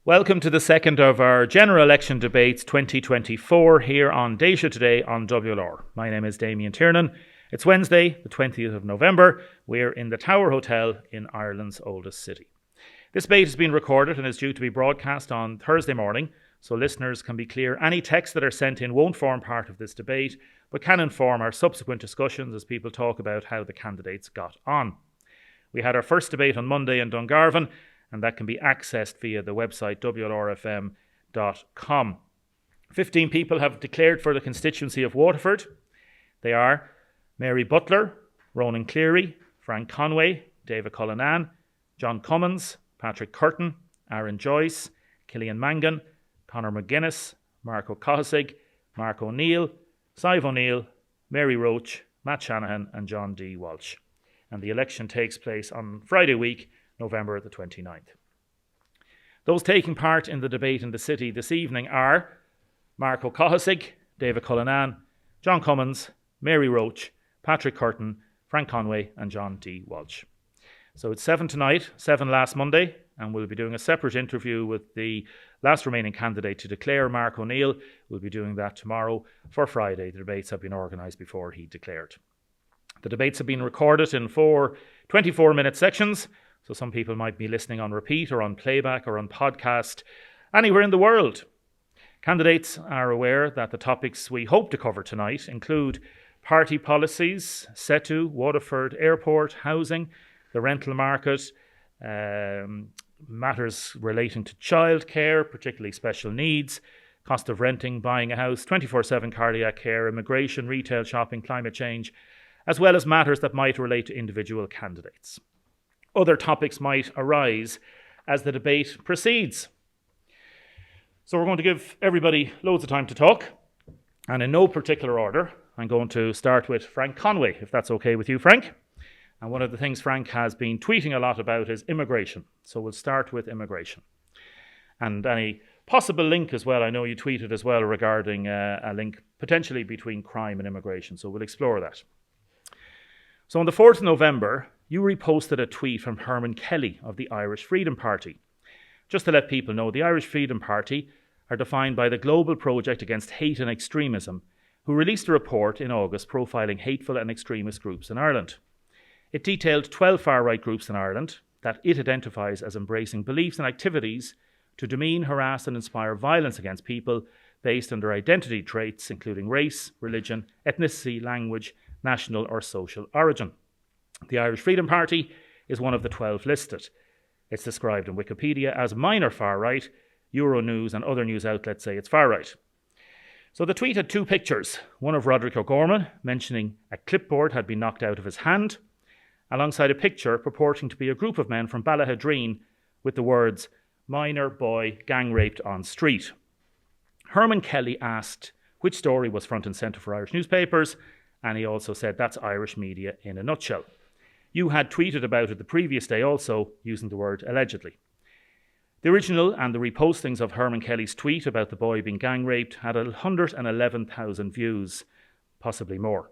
Welcome to the second of our General Election Debates 2024 here on Deise Today on WLR. My name is Damien Tiernan. It's Wednesday, the 20th of November. We're in the Tower Hotel in Ireland's oldest city. This debate has been recorded and is due to be broadcast on Thursday morning, so listeners can be clear any texts that are sent in won't form part of this debate, but can inform our subsequent discussions as people talk about how the candidates got on. We had our first debate on Monday in Dungarvan, and that can be accessed via the website wlrfm.com. 15 people have declared for the constituency of Waterford. They are Mary Butler, Ronan Cleary, Frank Conway, David Cullinan, John Cummins, Patrick Curtin, Aaron Joyce, Killian Mangan, Conor McGuinness, Mark O'Cohesig, Mark O'Neill, Sive O'Neill, Mary Roach, Matt Shanahan and John D. Walsh. And the election takes place on Friday week, November the 29th. Those taking part in the debate in the city this evening are Mark O'Cohesig, David Cullinan, John Cummins, Mary Roach, Patrick Curtin, Frank Conway and John D. Walsh. So it's 7 tonight, 7 last Monday, and we'll be doing a separate interview with the last remaining candidate to declare, Mark O'Neill. We'll be doing that tomorrow for Friday. The debates have been organised before he declared. The debates have been recorded in 4 24-minute sections, so some people might be listening on repeat or on playback or on podcast anywhere in the world. Candidates are aware that the topics we hope to cover tonight include party policies, SETU, Waterford Airport, housing, the rental market, matters relating to childcare, particularly special needs, cost of renting, buying a house, 24/7 cardiac care, immigration, retail shopping, climate change, as well as matters that might relate to individual candidates. Other topics might arise as the debate proceeds. So we're going to give everybody loads of time to talk, and in no particular order, I'm going to start with Frank Conway, if that's okay with you, Frank. And one of the things Frank has been tweeting a lot about is immigration. So we'll start with immigration. And any possible link as well, I know you tweeted as well regarding a link potentially between crime and immigration, so we'll explore that. So on the 4th of November, you reposted a tweet from Herman Kelly of the Irish Freedom Party. Just to let people know, the Irish Freedom Party are defined by the Global Project Against Hate and Extremism, who released a report in August profiling hateful and extremist groups in Ireland. It detailed 12 far-right groups in Ireland that it identifies as embracing beliefs and activities to demean, harass and inspire violence against people based on their identity traits, including race, religion, ethnicity, language, national or social origin. The Irish Freedom Party is one of the 12 listed. It's described in Wikipedia as minor far-right. Euronews and other news outlets say it's far-right. So the tweet had 2 pictures, one of Roderick O'Gorman mentioning a clipboard had been knocked out of his hand, alongside a picture purporting to be a group of men from Ballahadreen with the words, "Minor boy gang raped on street." Herman Kelly asked which story was front and centre for Irish newspapers, and he also said that's Irish media in a nutshell. You had tweeted about it the previous day also, using the word allegedly. The original and the repostings of Herman Kelly's tweet about the boy being gang raped had 111,000 views, possibly more.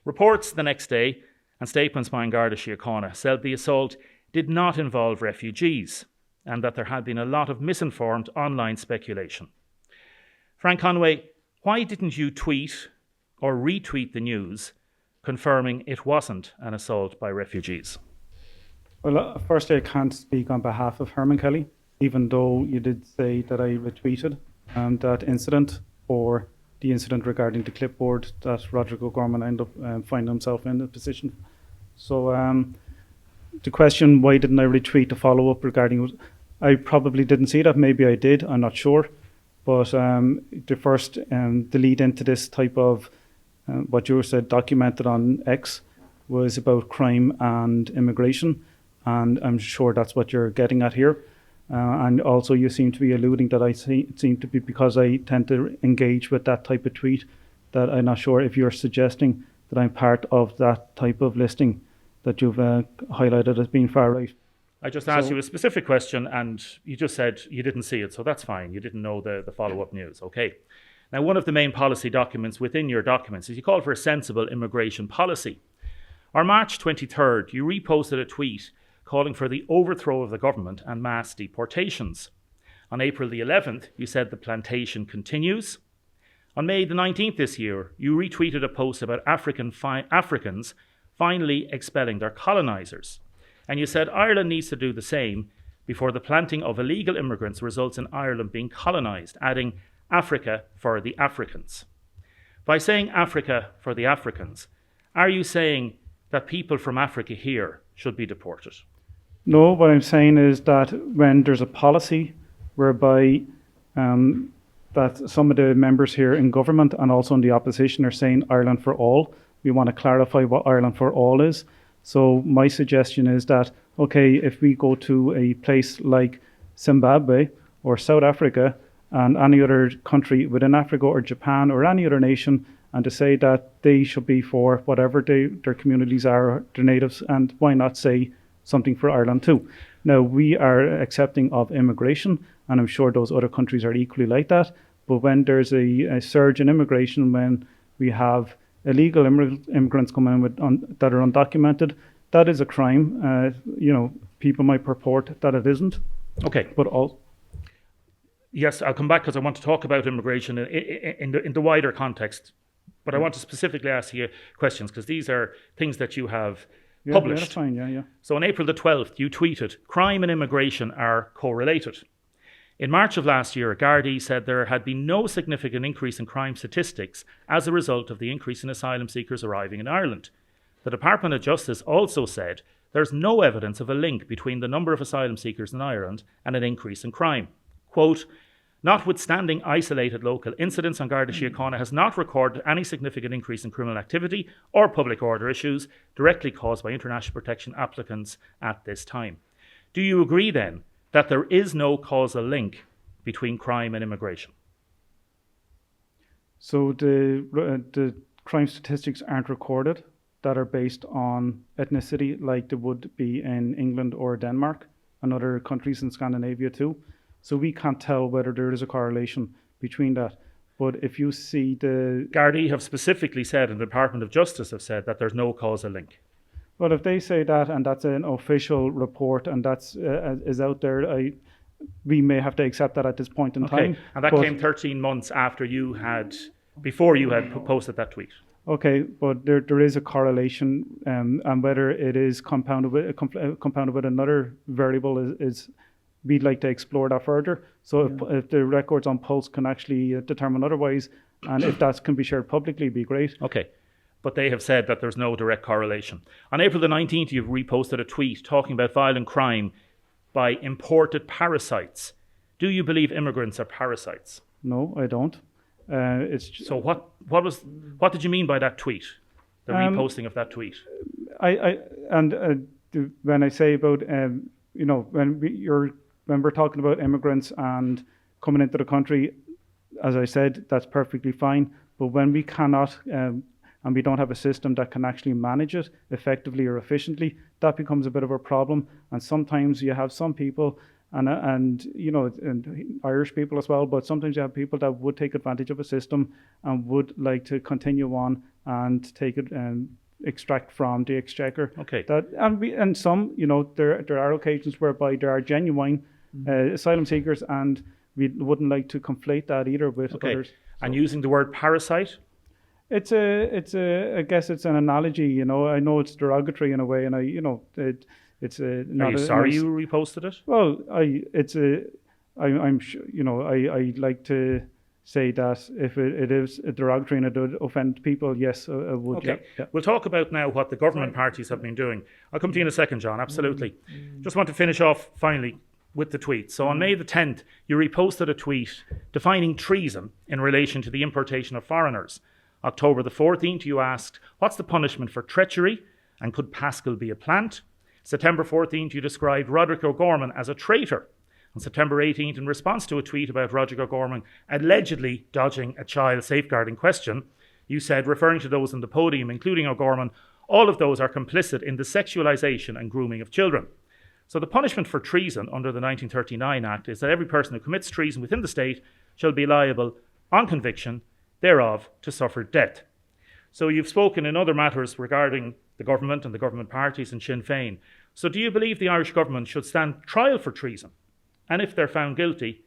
Reports the next day and statements by An Garda Síochána said the assault did not involve refugees and that there had been a lot of misinformed online speculation. Frank Conway, why didn't you tweet or retweet the news confirming it wasn't an assault by refugees? Well, firstly, I can't speak on behalf of Herman Kelly, even though you did say that I retweeted that incident or the incident regarding the clipboard that Roderick O'Gorman ended up finding himself in the position. So the question, why didn't I retweet the follow-up regarding, I probably didn't see that, maybe I did, I'm not sure. But the first, the lead into this type of, what you said, documented on X, was about crime and immigration. And I'm sure that's what you're getting at here. And also you seem to be alluding that I seem to be, because I tend to engage with that type of tweet, that I'm not sure if you're suggesting that I'm part of that type of listing that you've highlighted as being far right. I just asked you a specific question and you just said you didn't see it, so that's fine. You didn't know the follow-up news. Okay. Now, one of the main policy documents within your documents is you call for a sensible immigration policy. On March 23rd, you reposted a tweet calling for the overthrow of the government and mass deportations. On April the 11th, you said the plantation continues. On May the 19th this year, you retweeted a post about Africans finally expelling their colonisers. And you said Ireland needs to do the same before the planting of illegal immigrants results in Ireland being colonised, adding Africa for the Africans. By saying Africa for the Africans, are you saying that people from Africa here should be deported? No, what I'm saying is that when there's a policy whereby that some of the members here in government and also in the opposition are saying Ireland for all, we want to clarify what Ireland for all is. So my suggestion is that, okay, if we go to a place like Zimbabwe or South Africa and any other country within Africa or Japan or any other nation, and to say that they should be for whatever their communities are, their natives, and why not say something for Ireland too? Now, we are accepting of immigration, and I'm sure those other countries are equally like that. But when there's a surge in immigration, when we have illegal immigrants come in that are undocumented, that is a crime. People might purport that it isn't. Okay. But all. Yes, I'll come back because I want to talk about immigration in the wider context. But I want to specifically ask you questions because these are things that you have published. Yeah, that's fine. Yeah. So on April the 12th, you tweeted, "Crime and immigration are correlated." In March of last year, Gardaí said there had been no significant increase in crime statistics as a result of the increase in asylum seekers arriving in Ireland. The Department of Justice also said there's no evidence of a link between the number of asylum seekers in Ireland and an increase in crime. Quote, "Notwithstanding isolated local incidents, on Garda Síochána has not recorded any significant increase in criminal activity or public order issues directly caused by international protection applicants at this time." Do you agree then that there is no causal link between crime and immigration? So the crime statistics aren't recorded that are based on ethnicity like they would be in England or Denmark and other countries in Scandinavia too. So we can't tell whether there is a correlation between that. But if you see Gardaí have specifically said, and the Department of Justice have said, that there's no causal link. Well, if they say that and that's an official report and that's is out there, we may have to accept that at this point in time. And that came 13 months after before you had posted that tweet. Okay, but there is a correlation, and whether it is compounded with another variable is we'd like to explore that further. So if the records on Pulse can actually determine otherwise, and if that can be shared publicly, it'd be great. Okay. But they have said that there's no direct correlation. On April the 19th, you've reposted a tweet talking about violent crime by imported parasites. Do you believe immigrants are parasites? No, I don't. So what did you mean by that tweet? The reposting of that tweet? When I say about when we're talking about immigrants and coming into the country, as I said, that's perfectly fine. But when we cannot and we don't have a system that can actually manage it effectively or efficiently, that becomes a bit of a problem. And sometimes you have some people, and Irish people as well, but sometimes you have people that would take advantage of a system and would like to continue on and take it and extract from the exchequer. Okay. There are occasions whereby there are genuine asylum seekers, and we wouldn't like to conflate that either with others. So. And using the word parasite? I guess it's an analogy, I know it's derogatory in a way, and Are you sorry you reposted it? Well, I'm sure, I like to say that if it is derogatory and it would offend people, yes, I would. Okay. Yeah. We'll talk about now what the government parties have been doing. I'll come to you in a second, John, absolutely. Just want to finish off finally with the tweet. So on May the 10th, you reposted a tweet defining treason in relation to the importation of foreigners. October the 14th, you asked, what's the punishment for treachery and could Pascal be a plant? September 14th, you described Roderick O'Gorman as a traitor. On September 18th, in response to a tweet about Roderick O'Gorman allegedly dodging a child safeguarding question, you said, referring to those on the podium, including O'Gorman, all of those are complicit in the sexualisation and grooming of children. So the punishment for treason under the 1939 Act is that every person who commits treason within the state shall be liable, on conviction thereof, to suffer death. So you've spoken in other matters regarding the government and the government parties and Sinn Féin. So do you believe the Irish government should stand trial for treason? And if they're found guilty,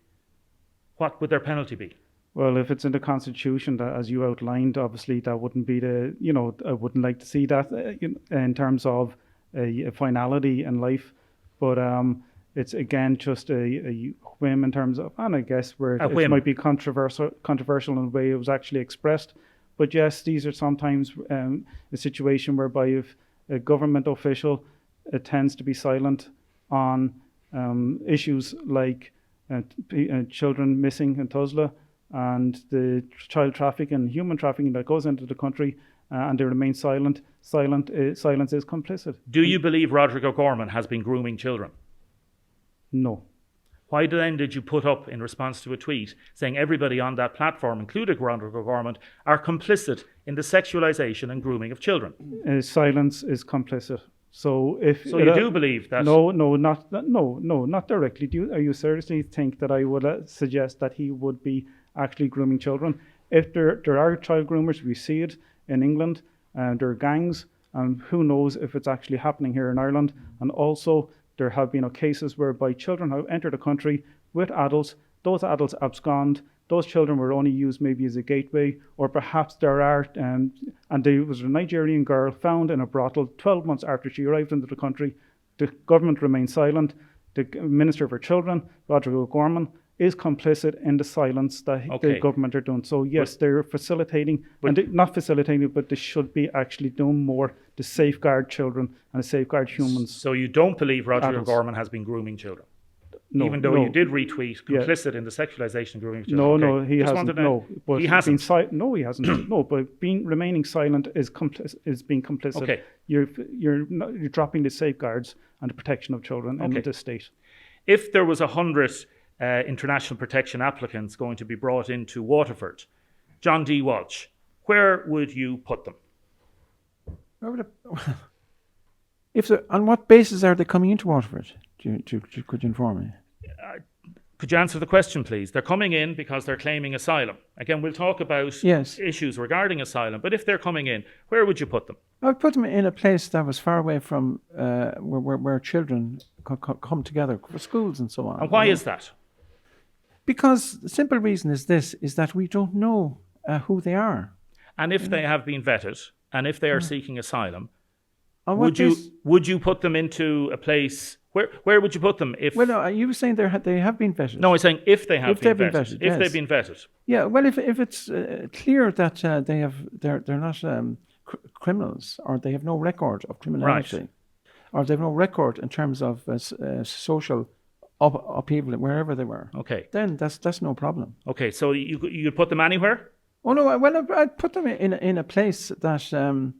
what would their penalty be? Well, if it's in the Constitution, that, as you outlined, obviously that wouldn't be I wouldn't like to see that in terms of a finality in life. But it's again just a whim in terms of, and I guess where it might be controversial in the way it was actually expressed. But yes, these are sometimes a situation whereby if a government official tends to be silent on issues like children missing in Tuzla and the child trafficking and human trafficking that goes into the country, and they remain silent, silence is complicit. Do you believe Roderick O'Gorman has been grooming children? No. Why then did you put up, in response to a tweet, saying everybody on that platform, including Roderick O'Gorman, are complicit in the sexualisation and grooming of children? Silence is complicit. So you do believe that? No, not directly. Are you seriously think that I would suggest that he would be actually grooming children? If there are child groomers, we see it in England, there are gangs, and who knows if it's actually happening here in Ireland. And also there have been cases whereby children have entered the country with adults, those adults abscond, those children were only used maybe as a gateway, or perhaps there are, and there was a Nigerian girl found in a brothel 12 months after she arrived into the country. The government remained silent. The Minister for Children, Roderick O'Gorman, is complicit in the silence that the government are doing. So yes, they're facilitating, not facilitating, but they should be actually doing more to safeguard children and to safeguard humans. So you don't believe Roderick O'Gorman has been grooming children? No, even though you did retweet complicit in the sexualisation and grooming of children. No, he hasn't. But he hasn't. He hasn't. No, but remaining silent is being complicit. Okay. You're dropping the safeguards and the protection of children in this state. If there was 100 international protection applicants going to be brought into Waterford, John D. Walsh, where would you put them? On what basis are they coming into Waterford? Could you inform me? Could you answer the question, please? They're coming in because they're claiming asylum. Again, we'll talk about issues regarding asylum, but if they're coming in, where would you put them? I would put them in a place that was far away from where children come together for schools and so on. And why is that? Because the simple reason is that we don't know who they are. And if they have been vetted, and if they are seeking asylum, would you put them into a place? Where would you put them? You were saying they have been vetted. No, I'm saying if they have been vetted. If they've been vetted. Yeah, well, if it's clear that they're not criminals, or they have no record of criminality, right, or they have no record in terms of social upheaval wherever they were. Okay. Then that's no problem. Okay, so you'd put them anywhere? Oh no, well I'd put them in a place that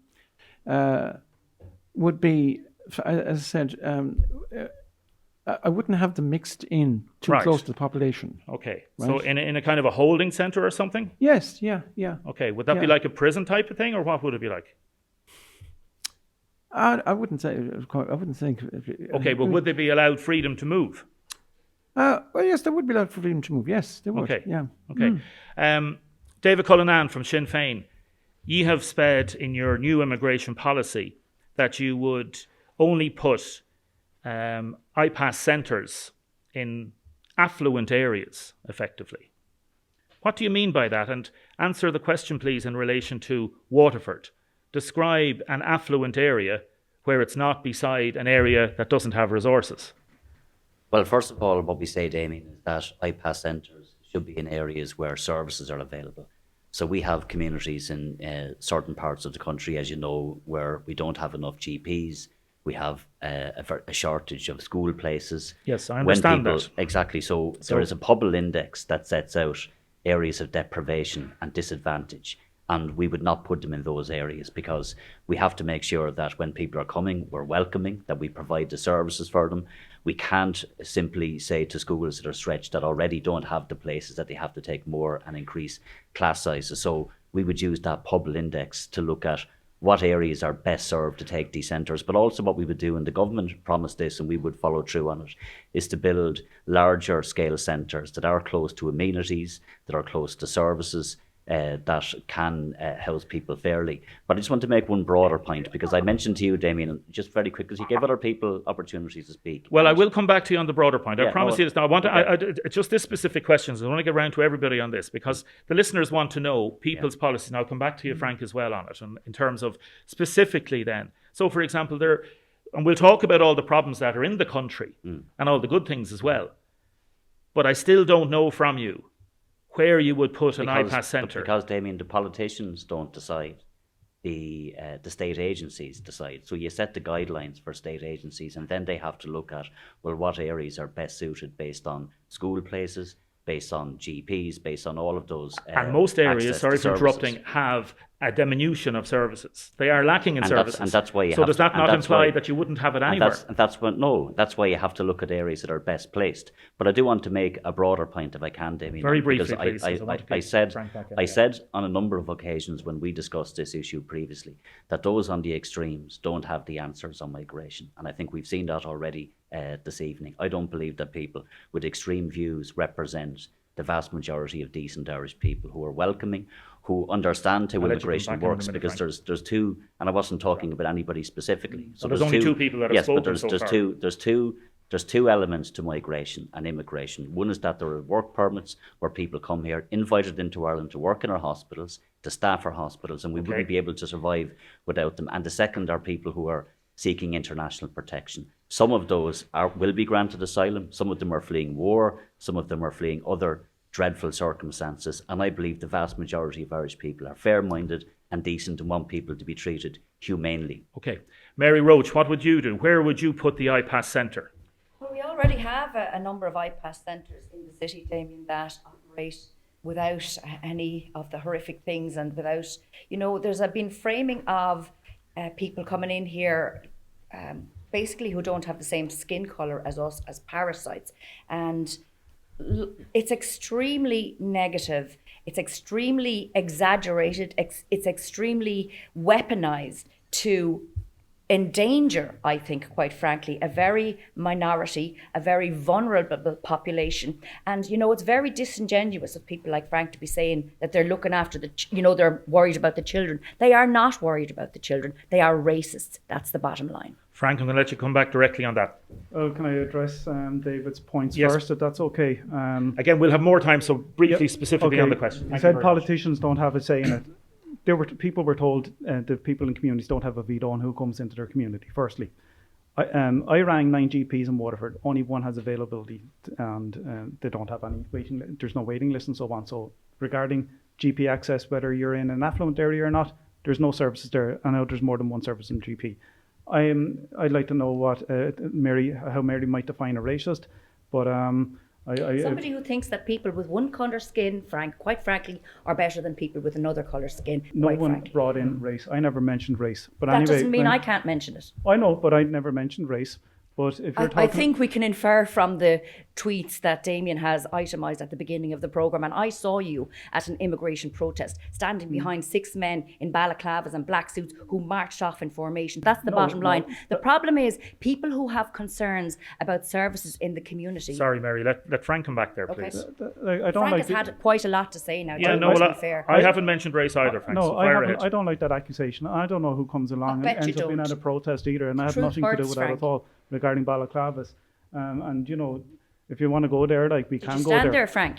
would be, as I said, I wouldn't have them mixed in too close to the population. Okay, right? So in a kind of a holding centre or something? Yes, yeah. Okay, would that be like a prison type of thing, or what would it be like? I wouldn't say. I wouldn't think. Okay, but would they be allowed freedom to move? Well, yes, they would be allowed freedom to move. Yes, they would. Okay, yeah. Okay. David Cullinan from Sinn Féin, ye have said in your new immigration policy that you would only put IPAS centres in affluent areas, effectively. What do you mean by that? And answer the question, please, in relation to Waterford. Describe an affluent area where it's not beside an area that doesn't have resources. Well, first of all, what we say, Damien, is that IPAS centres should be in areas where services are available. So we have communities in certain parts of the country, as you know, where we don't have enough GPs. We have a shortage of school places. Yes, I understand that. Exactly. So there is a Pobble index that sets out areas of deprivation and disadvantage. And we would not put them in those areas because we have to make sure that when people are coming, we're welcoming, that we provide the services for them. We can't simply say to schools that are stretched that already don't have the places that they have to take more and increase class sizes. So we would use that Pobble index to look at what areas are best served to take these centres. But also what we would do, and the government promised this and we would follow through on it, is to build larger scale centres that are close to amenities, that are close to services, that can house people fairly. But I just want to make one broader point, because I mentioned to you, Damien, just very quick, because you gave other people opportunities to speak. Well, I will come back to you on the broader point. I promise you this. Now, I want okay. just this specific questions. I want to get around to everybody on this, because the listeners want to know people's policies. And I'll come back to you, Frank, as well on it, and in terms of specifically then. So, for example, and we'll talk about all the problems that are in the country and all the good things as well. But I still don't know from you where you would put an iPass centre. Because, Damien, the politicians don't decide. The state agencies decide. So you set the guidelines for state agencies, and then they have to look at, well, what areas are best suited based on school places, based on GPs, based on all of those. And most areas, sorry for interrupting, have a diminution of services. They are lacking in services. And that's why does that not imply that you wouldn't have it anywhere? That's why you have to look at areas that are best placed. But I do want to make a broader point, if I can, Damien. Very briefly, because I said on a number of occasions when we discussed this issue previously that those on the extremes don't have the answers on migration. And I think we've seen that already this evening. I don't believe that people with extreme views represent the vast majority of decent Irish people who are welcoming, who understand how immigration works, because there's two, and I wasn't talking about anybody specifically. So there's only two people that have spoken so far. There's two elements to migration and immigration. One is that there are work permits where people come here, invited into Ireland to work in our hospitals, to staff our hospitals, and we wouldn't be able to survive without them. And the second are people who are seeking international protection. Some of those will be granted asylum. Some of them are fleeing war. Some of them are fleeing other dreadful circumstances. And I believe the vast majority of Irish people are fair-minded and decent and want people to be treated humanely. Okay. Mary Roach, what would you do? Where would you put the iPass centre? Well, we already have a number of iPass centres in the city, Damien, that operate without any of the horrific things, and without, there's been framing of people coming in here basically who don't have the same skin colour as us, as parasites. And it's extremely negative. It's extremely exaggerated. It's extremely weaponized to endanger, I think, quite frankly, a very minority, a very vulnerable population. And, it's very disingenuous of people like Frank to be saying that they're looking after they're worried about the children. They are not worried about the children. They are racists. That's the bottom line. Frank, I'm going to let you come back directly on that. Can I address David's points first, if that's okay? Again, we'll have more time, so briefly, specifically on the question. You said politicians don't have a say in it. People were told that people in communities don't have a veto on who comes into their community, firstly. I rang 9 GPs in Waterford. Only one has availability, and they don't have any waiting. There's no waiting list and so on. So regarding GP access, whether you're in an affluent area or not, there's no services there. I know there's more than one service in GP. I'd like to know what how Mary might define a racist, but somebody who thinks that people with one colour skin, Frank, quite frankly, are better than people with another colour skin. No one brought in race. I never mentioned race. But that doesn't mean I can't mention it. I know, but I never mentioned race. But if you're I think we can infer from the tweets that Damien has itemised at the beginning of the programme, and I saw you at an immigration protest standing behind 6 men in balaclavas and black suits who marched off in formation. That's the bottom line. The problem is people who have concerns about services in the community. Sorry, Mary, let Frank come back there, please. Frank has had quite a lot to say now. Yeah, fair. I haven't mentioned race either, Frank. No, I don't like that accusation. I don't know who comes along and ends up being at a protest either, and I have nothing to do with that at all. Regarding balaclavas, and if you want to go there, we can go there. Did you stand there, Frank?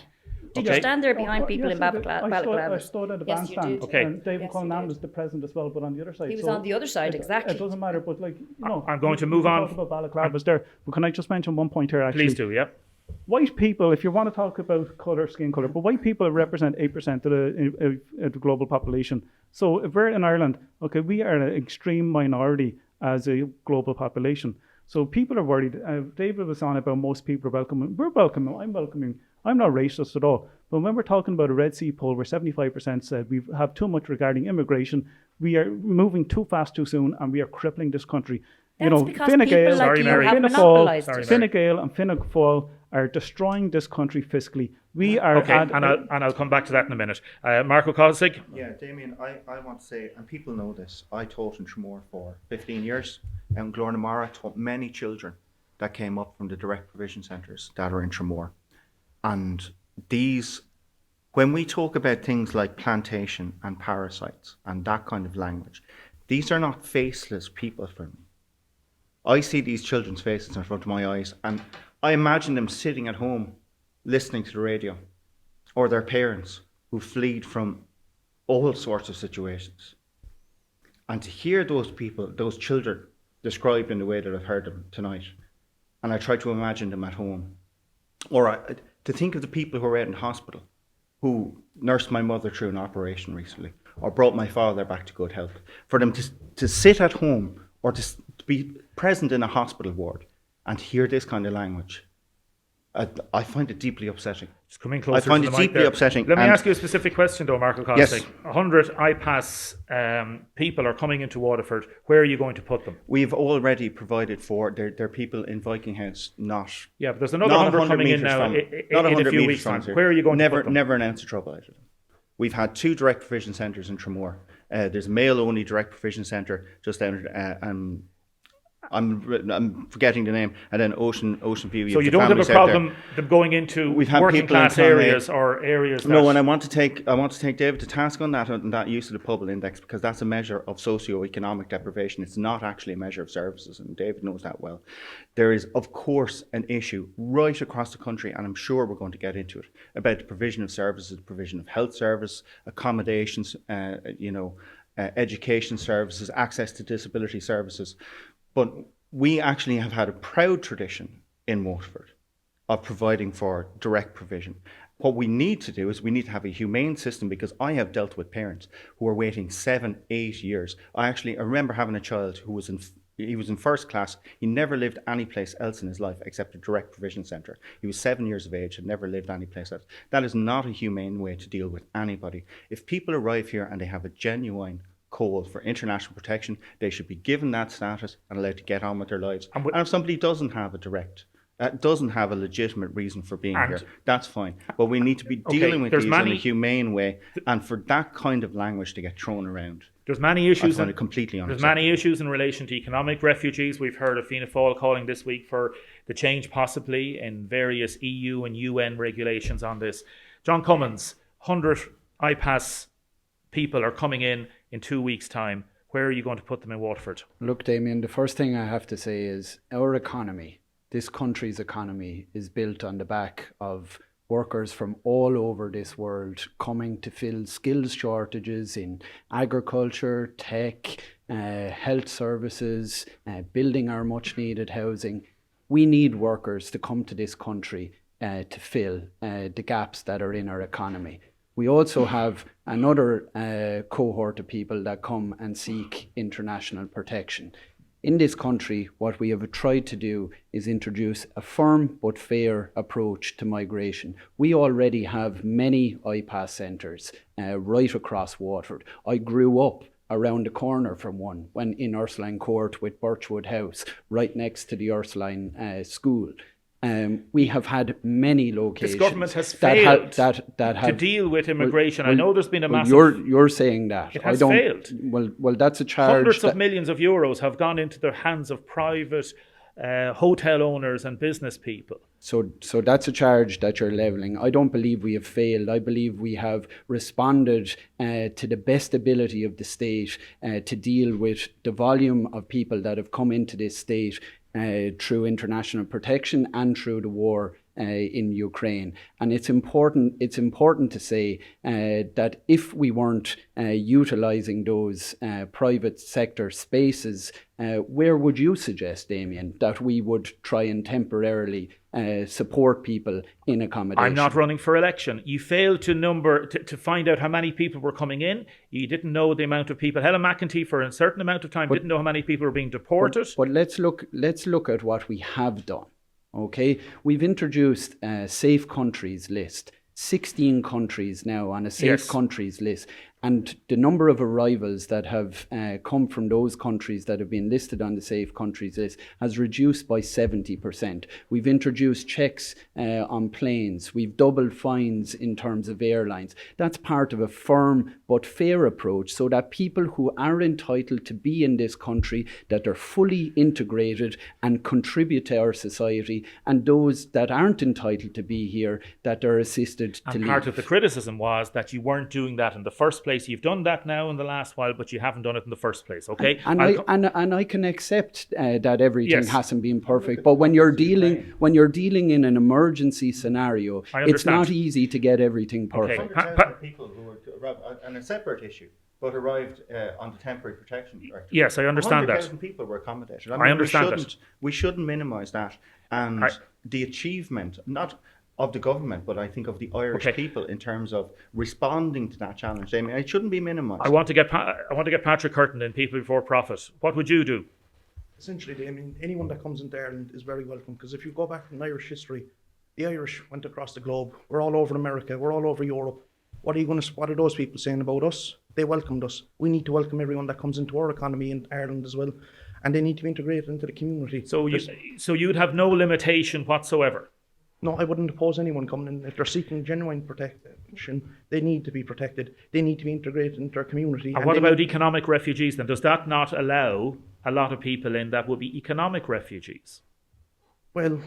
Did you stand there behind people in balaclavas? I stood at the bandstand. Okay. And David Cullinan was the president as well, but on the other side. He was on the other side, exactly. It doesn't matter, but I'm going to move on. Talk about balaclavas there, but can I just mention one point here? Actually, please do. Yeah. White people, if you want to talk about skin colour, but white people represent 8% of the global population. So if we're in Ireland, okay, we are an extreme minority as a global population. So people are worried. David was on about most people are welcoming. We're welcoming. I'm welcoming. I'm not racist at all. But when we're talking about a Red C poll where 75% said we have too much regarding immigration, we are moving too fast too soon, and we are crippling this country. That's because Fine Gael, like Fine Gael and Fine Gael are destroying this country fiscally. We are and I'll come back to that in a minute. Marco Kosig. Yeah, Damien, I want to say, and people know this, I taught in Tramore for 15 years, and Glornamara taught many children that came up from the direct provision centres that are in Tramore. And these When we talk about things like plantation and parasites and that kind of language, these are not faceless people for me. I see these children's faces in front of my eyes, and I imagine them sitting at home listening to the radio, or their parents who fled from all sorts of situations. And to hear those people, those children, described in the way that I've heard them tonight, and I try to imagine them at home, or to think of the people who are out in hospital, who nursed my mother through an operation recently, or brought my father back to good health, for them to sit at home or to be present in a hospital ward and hear this kind of language, I find it deeply upsetting. Just coming closer I find to it the mic deeply there. upsetting. Let me And ask you a specific question, though, Marco Costick. Yes. 100 iPass people are coming into Waterford. Where are you going to put them? we've already provided for, there are people in Viking House, not Yeah, but there's another not 100 coming in metres now from, in not a 100 few metres weeks' from time. us here. Where are you going to put them? Never an ounce of trouble out of them. We've had 2 direct provision centres in Tramore. There's a male-only direct provision centre just down I'm forgetting the name, and then Ocean View. So you don't have a problem them going into We've had working people in class Clonmel. areas or areas that... No, and I want to take David to task on that use of the Pobble Index, because that's a measure of socio-economic deprivation. It's not actually a measure of services, and David knows that well. There is, of course, an issue right across the country, and I'm sure we're going to get into it, about the provision of services, the provision of health service, accommodations, education services, access to disability services. But we actually have had a proud tradition in Waterford of providing for direct provision. What we need to do is we need to have a humane system, because I have dealt with parents who are waiting 7-8 years. I remember having a child who was in first class. He never lived any place else in his life except a direct provision centre. He was 7 years of age and never lived any place else. That is not a humane way to deal with anybody. If people arrive here and they have a genuine call for international protection, they should be given that status and allowed to get on with their lives. And if somebody doesn't have a legitimate reason for being here, that's fine. But we need to be dealing with these in a humane way, and for that kind of language to get thrown around. There's many issues. I find it completely unacceptable. There's many issues in relation to economic refugees. We've heard of Fianna Fáil calling this week for the change possibly in various EU and UN regulations on this. John Cummins, 100 iPass people are coming in 2 weeks' time. Where are you going to put them in Waterford? Look, Damien, the first thing I have to say is our economy, this country's economy, is built on the back of workers from all over this world coming to fill skills shortages in agriculture, tech, health services, building our much needed housing. We need workers to come to this country to fill the gaps that are in our economy. We also have another cohort of people that come and seek international protection. In this country, what we have tried to do is introduce a firm but fair approach to migration. We already have many iPass centres right across Waterford. I grew up around the corner from one, when in Ursuline Court with Birchwood House, right next to the Ursuline School. We have had many locations. This government has failed that have, to deal with immigration. I know there's been a massive... You're saying that. It has failed. Well, that's a charge. Hundreds of millions of euros have gone into the hands of private hotel owners and business people. So that's a charge that you're levelling. I don't believe we have failed. I believe we have responded to the best ability of the state to deal with the volume of people that have come into this state through international protection and through the war in Ukraine. And it's important to say that if we weren't utilising those private sector spaces, where would you suggest, Damien, that we would try and temporarily support people in accommodation? I'm not running for election. You failed to find out how many people were coming in. You didn't know the amount of people. Helen McEntee, for a certain amount of time, didn't know how many people were being deported. But let's look at what we have done. Okay, we've introduced a safe countries list. 16 countries now on a safe countries list. And the number of arrivals that have come from those countries that have been listed on the safe countries list has reduced by 70%. We've introduced checks on planes. We've doubled fines in terms of airlines. That's part of a firm but fair approach so that people who are entitled to be in this country, that are fully integrated and contribute to our society, and those that aren't entitled to be here, that are assisted to leave. And part of the criticism was that you weren't doing that in the first place. You've done that now in the last while, but you haven't done it in the first place, okay? And I can accept that everything hasn't been perfect, but when you're dealing in an emergency scenario, it's not easy to get everything perfect. 100,000 people who were, and a separate issue, but arrived on the temporary protection directive. Yes, I understand that. 100,000 people were accommodated. I understand that. We shouldn't minimise that. And the achievement, not of the government, but I think of the Irish people in terms of responding to that challenge. I mean, it shouldn't be minimised. I want to get Patrick Curtin in People Before Profit. What would you do? Essentially, I mean, anyone that comes into Ireland is very welcome, because if you go back in Irish history, the Irish went across the globe. We're all over America. We're all over Europe. What are those people saying about us? They welcomed us. We need to welcome everyone that comes into our economy in Ireland as well, and they need to be integrated into the community. So you'd have no limitation whatsoever? No, I wouldn't oppose anyone coming in. If they're seeking genuine protection, they need to be protected. They need to be integrated into our community. And what about economic refugees then? Does that not allow a lot of people in that would be economic refugees? Well,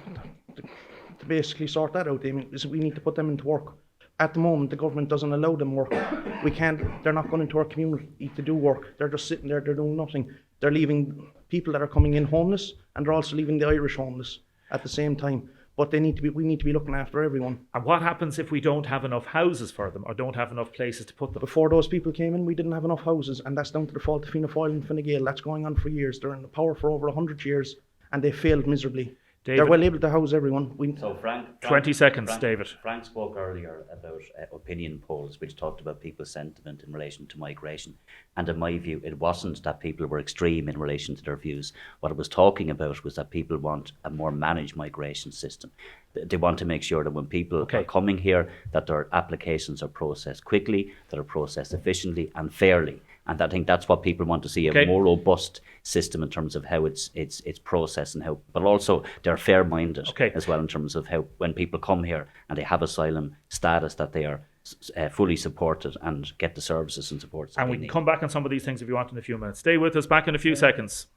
to basically sort that out, we need to put them into work. At the moment, the government doesn't allow them work. They're not going into our community to do work. They're just sitting there, they're doing nothing. They're leaving people that are coming in homeless, and they're also leaving the Irish homeless at the same time. But we need to be looking after everyone. And what happens if we don't have enough houses for them, or don't have enough places to put them? Before those people came in, we didn't have enough houses, and that's down to the fault of Fianna Fáil and Fine Gael. That's going on for years. They're in the power for over 100 years, and they failed miserably. David, they're well able to house everyone. So Frank 20 seconds, David. Frank spoke earlier about opinion polls, which talked about people's sentiment in relation to migration. And in my view, it wasn't that people were extreme in relation to their views. What it was talking about was that people want a more managed migration system. They want to make sure that when people are coming here, that their applications are processed quickly, that are processed efficiently and fairly. And I think that's what people want to see, a more robust system in terms of how it's processed and how, but also they're fair-minded as well in terms of how when people come here and they have asylum status, that they are fully supported and get the services and supports. And we can come back on some of these things if you want in a few minutes. Stay with us, back in a few seconds.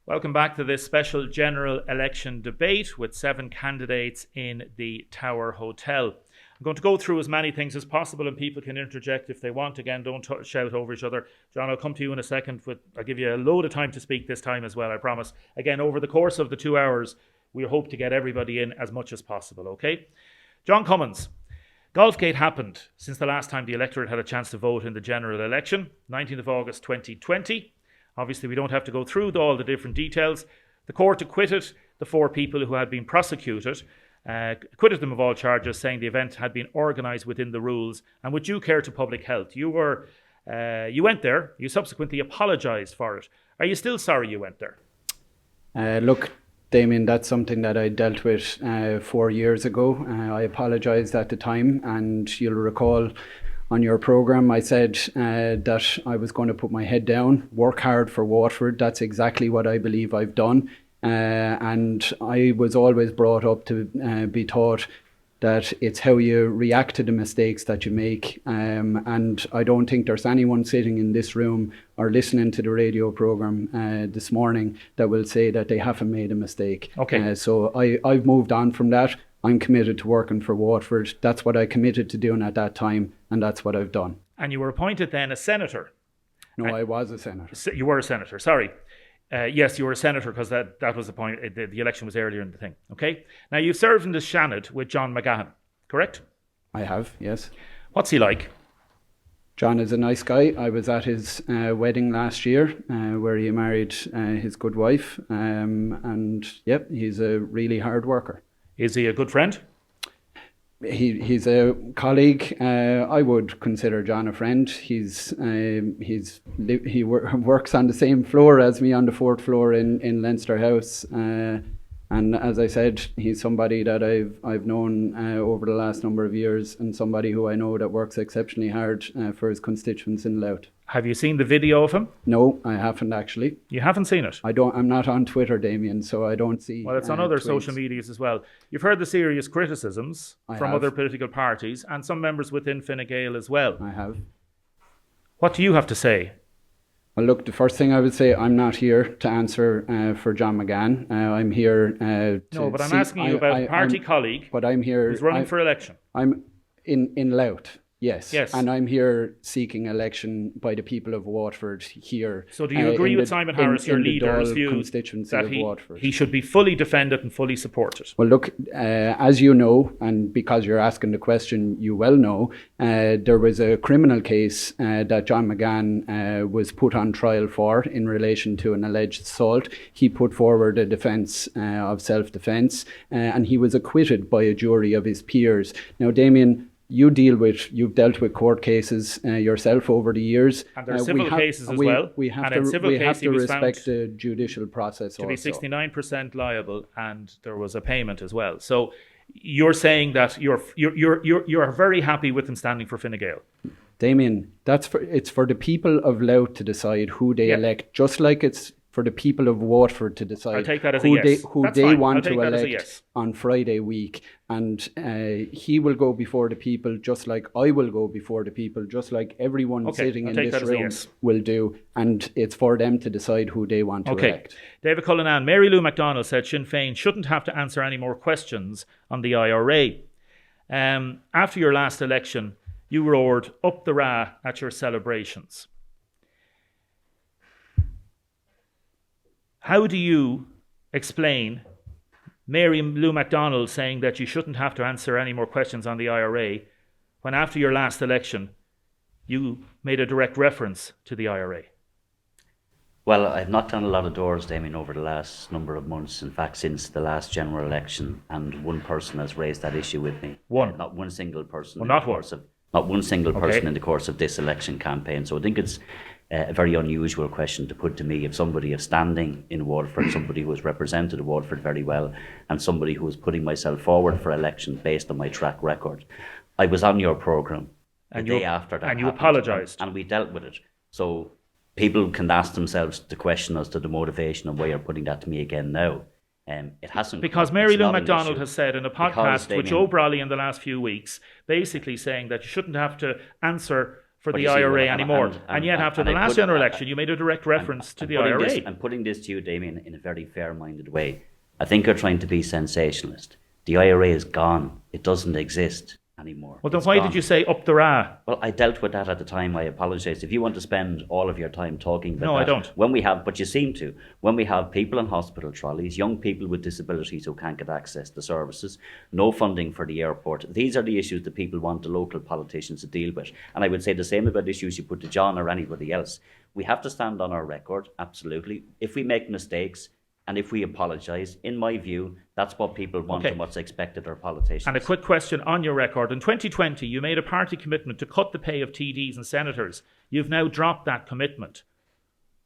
Welcome back to this special general election debate with 7 candidates in the Tower Hotel. I'm going to go through as many things as possible, and people can interject if they want. Again, don't shout over each other. John, I'll come to you in a second. I'll give you a load of time to speak this time as well, I promise. Again, over the course of the 2 hours, we hope to get everybody in as much as possible, okay? John Cummins, Golfgate happened since the last time the electorate had a chance to vote in the general election, 19th of August 2020. Obviously, we don't have to go through all the different details. The court acquitted the 4 people who had been prosecuted, acquitted them of all charges, saying the event had been organised within the rules and with due care to public health. You went there. You subsequently apologised for it. Are you still sorry you went there? Look, Damien, that's something that I dealt with 4 years ago. I apologised at the time, and you'll recall on your programme I said that I was going to put my head down, work hard for Waterford. That's exactly what I believe I've done. And I was always brought up to be taught that it's how you react to the mistakes that you make. And I don't think there's anyone sitting in this room or listening to the radio programme this morning that will say that they haven't made a mistake. Okay. So I've moved on from that. I'm committed to working for Waterford. That's what I committed to doing at that time, and that's what I've done. And you were appointed then a senator. No, I was a senator. You were a senator, sorry. Yes, you were a senator because that was the point. The election was earlier in the thing. Okay. Now you've served in the Shannon with John McGahan, correct? I have, yes. What's he like? John is a nice guy. I was at his wedding last year, where he married his good wife, and yep, he's a really hard worker. Is he a good friend? He's a colleague. I would consider John a friend. He works on the same floor as me on the 4th floor in Leinster House, and And as I said, he's somebody that I've known over the last number of years, and somebody who I know that works exceptionally hard for his constituents in Louth. Have you seen the video of him? No, I haven't actually. You haven't seen it? I'm not on Twitter, Damien, so I don't see. Well, it's on other tweets. social medias as well. You've heard the serious criticisms I from have. other political parties and some members within Fine Gael as well. I have. What do you have to say? Well, look, the first thing I would say, I'm not here to answer for John McGann. I'm here to No, but I'm asking you about a party colleague but I'm here, who's running for election. I'm in Louth, yes. Yes. And I'm here seeking election by the people of Waterford here. So do you agree with Simon Harris, your leader's view, constituency that of Waterford? he should be fully defended and fully supported? Well, look, as you know, and because you're asking the question, you well know, there was a criminal case that John McGann was put on trial for in relation to an alleged assault. He put forward a defence of self-defence, and he was acquitted by a jury of his peers. Now, Damien, you've dealt with court cases yourself over the years. And there are civil cases as well. We have And in civil case, he to was respect found the judicial process to be also. 69% liable, and there was a payment as well. So you're saying that you're very happy with him standing for Fine Gael. Damien, it's for the people of Louth to decide who they elect, just like it's for the people of Waterford to decide I'll take that as who a yes. they That's fine. want I'll take to that as a elect yes. on Friday week. And he will go before the people, just like I will go before the people, just like everyone sitting I'll in take this that as a room yes. will do. And it's for them to decide who they want to elect. David Cullinan, Mary Lou MacDonald said Sinn Féin shouldn't have to answer any more questions on the IRA. After your last election, you roared up the Ra at your celebrations. How do you explain Mary Lou MacDonald saying that you shouldn't have to answer any more questions on the IRA when after your last election you made a direct reference to the IRA? Well, I've knocked on a lot of doors, Damien, over the last number of months. In fact, since the last general election, and one person has raised that issue with me. One? Not one single person. Well, not one. Not one single person in the course of this election campaign. So I think it's a very unusual question to put to me. If somebody of standing in Waterford, somebody who has represented Waterford very well, and somebody who is putting myself forward for election based on my track record. I was on your programme the day after that. And you happened, apologised. And we dealt with it. So people can ask themselves the question as to the motivation of why you're putting that to me again now. It hasn't, because it's Mary Lou not an MacDonald issue. has said in a Because, podcast with Damien, Joe Brolly in the last few weeks, basically saying that you shouldn't have to answer for But the you see, IRA well, anymore. And yet after the last general election, you made a direct reference to the IRA. I'm putting this to you, Damien, in a very fair-minded way. I think you're trying to be sensationalist. The IRA is gone. It doesn't exist anymore. Well, then It's why gone. did you say up the Ra? Well, I dealt with that at the time. I apologise. If you want to spend all of your time talking about No, that, I don't. When we have, but you seem to, when we have people in hospital trolleys, young people with disabilities who can't get access to services, no funding for the airport, these are the issues that people want the local politicians to deal with. And I would say the same about issues you put to John or anybody else. We have to stand on our record, absolutely. If we make mistakes, and if we apologise, in my view, that's what people want and what's expected of politicians. And a quick question on your record. In 2020, you made a party commitment to cut the pay of TDs and senators. You've now dropped that commitment.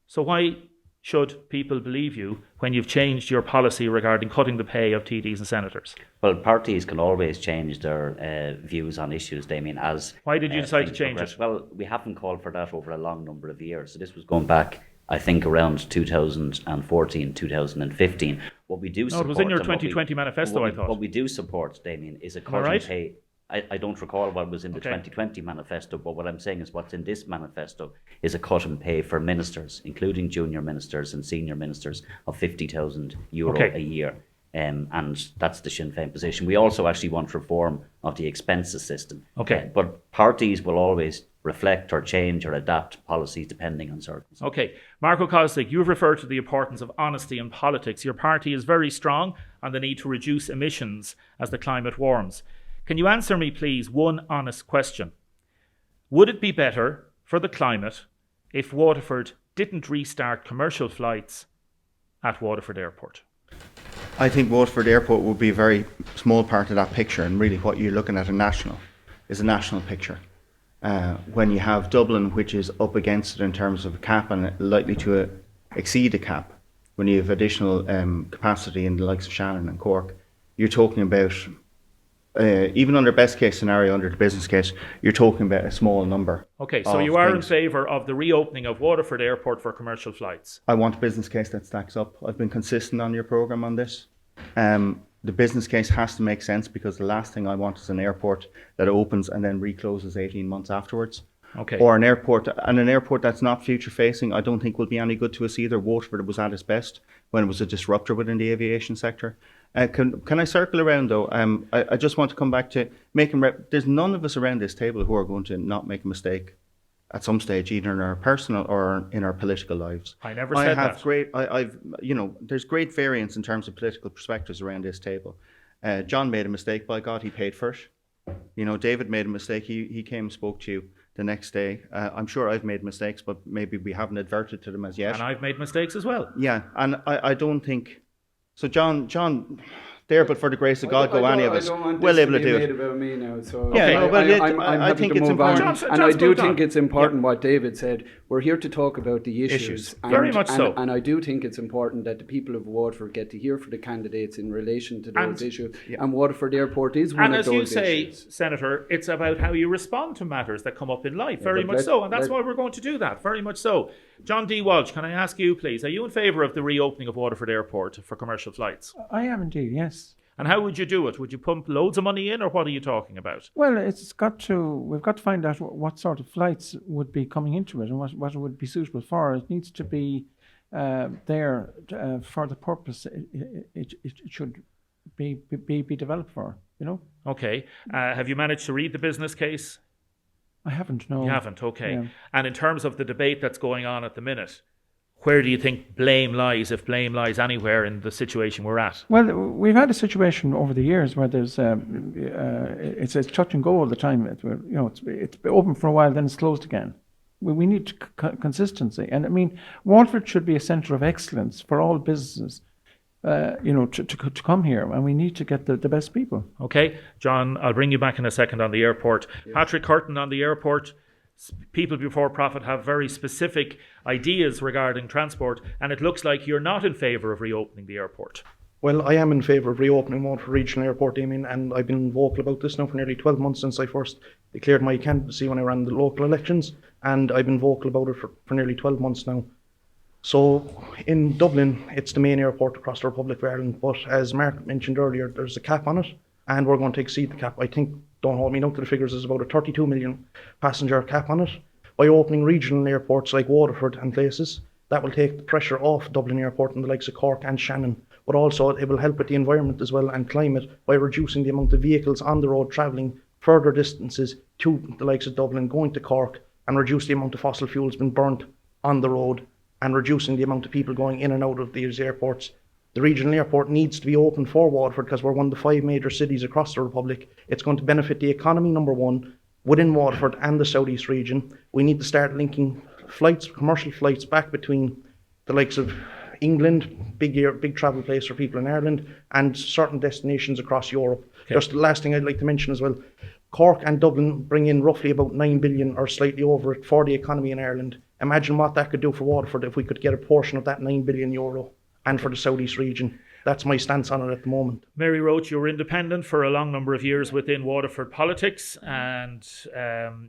So why should people believe you when you've changed your policy regarding cutting the pay of TDs and senators? Well, parties can always change their views on issues, Damien, as... Why did you decide to things change progress. it? Well, we haven't called for that over a long number of years. So this was going back, I think, around 2014, 2015. What we do support... No, it was in your and what 2020 manifesto, I thought. What we do support, Damien, is a cut in right? pay. I don't recall what was in the 2020 manifesto, but what I'm saying is what's in this manifesto is a cut in pay for ministers, including junior ministers and senior ministers, of €50,000 a year. And that's the Sinn Féin position. We also actually want reform of the expenses system. But parties will always reflect or change or adapt policies depending on circumstances. Okay. Marco Koslik, you've referred to the importance of honesty in politics. Your party is very strong on the need to reduce emissions as the climate warms. Can you answer me, please, one honest question? Would it be better for the climate if Waterford didn't restart commercial flights at Waterford Airport? I think Waterford Airport would be a very small part of that picture, and really what you're looking at is a national picture. When you have Dublin, which is up against it in terms of a cap and likely to exceed a cap, when you have additional capacity in the likes of Shannon and Cork, you're talking about, even under best case scenario, under the business case, you're talking about a small number. Okay, so you are in favour of the reopening of Waterford Airport for commercial flights? I want a business case that stacks up. I've been consistent on your programme on this. The business case has to make sense, because the last thing I want is an airport that opens and then recloses 18 months afterwards. Okay. Or an airport that's not future facing, I don't think will be any good to us either. Waterford was at its best when it was a disruptor within the aviation sector. Can I circle around though? I just want to come back to there's none of us around this table who are going to not make a mistake at some stage, either in our personal or in our political lives. I never said that. There's great variance in terms of political perspectives around this table. John made a mistake, by God, he paid for it. David made a mistake, he came and spoke to you the next day. I'm sure I've made mistakes, but maybe we haven't adverted to them as yet. And I've made mistakes as well. Yeah, and I don't think... So John, there, but for the grace of God, go any of us. Well able to do it it. About me now, so yeah, I think it's important, and I do think it's important Yeah. what David said. We're here to talk about the issues. Very much so. And I do think it's important that the people of Waterford get to hear from the candidates in relation to those issues. Yeah. And Waterford Airport is one of those issues. And as you say, Senator, it's about how you respond to matters that come up in life. Very but much so. And that's why we're going to do that. Very much so. John D. Walsh, can I ask you, please, are you in favour of the reopening of Waterford Airport for commercial flights? I am indeed, yes. And how would you do it? Would you pump loads of money in, or what are you talking about? Well, we've got to find out what sort of flights would be coming into it and what it would be suitable for. It needs to be there for the purpose it should be developed for, Okay. Have you managed to read the business case? I haven't, no. You haven't, okay. Yeah. And in terms of the debate that's going on at the minute, where do you think blame lies, if blame lies anywhere in the situation we're at? Well, we've had a situation over the years where there's it's touch and go all the time. It's open for a while, then it's closed again. We need consistency, and I mean, Waterford should be a centre of excellence for all businesses. To come here, and we need to get the best people. Okay, John, I'll bring you back in a second on the airport. Yes. Patrick Curtin, on the airport. People before profit have very specific ideas regarding transport, and it looks like you're not in favour of reopening the airport. Well, I am in favour of reopening Waterford Regional Airport, Damien, and I've been vocal about this now for nearly 12 months since I first declared my candidacy when I ran the local elections, and I've been vocal about it for nearly 12 months now. So in Dublin, it's the main airport across the Republic of Ireland, but as Mark mentioned earlier, there's a cap on it, and we're going to exceed the cap. I think, don't hold me now to the figures, there's about a 32 million passenger cap on it. By opening regional airports like Waterford and places, that will take the pressure off Dublin Airport and the likes of Cork and Shannon, but also it will help with the environment as well and climate by reducing the amount of vehicles on the road travelling further distances to the likes of Dublin, going to Cork, and reduce the amount of fossil fuels being burnt on the road, and reducing the amount of people going in and out of these airports. The regional airport needs to be open for Waterford because we're one of the 5 major cities across the Republic. It's going to benefit the economy, number one, within Waterford and the southeast region. We need to start linking flights, commercial flights, back between the likes of England, big travel place for people in Ireland, and certain destinations across Europe. Okay. Just the last thing I'd like to mention as well, Cork and Dublin bring in roughly about 9 billion or slightly over it for the economy in Ireland. Imagine what that could do for Waterford if we could get a portion of that 9 billion euro, and for the southeast region. That's my stance on it at the moment. Mary Roach, you were independent for a long number of years within Waterford politics, and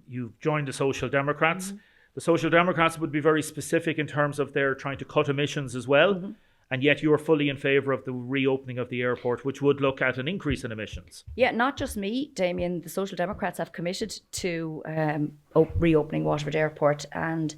you've joined the Social Democrats. Mm-hmm. The Social Democrats would be very specific in terms of their trying to cut emissions as well. Mm-hmm. And yet you are fully in favour of the reopening of the airport, which would look at an increase in emissions. Yeah, not just me, Damien. The Social Democrats have committed to reopening Waterford Airport. And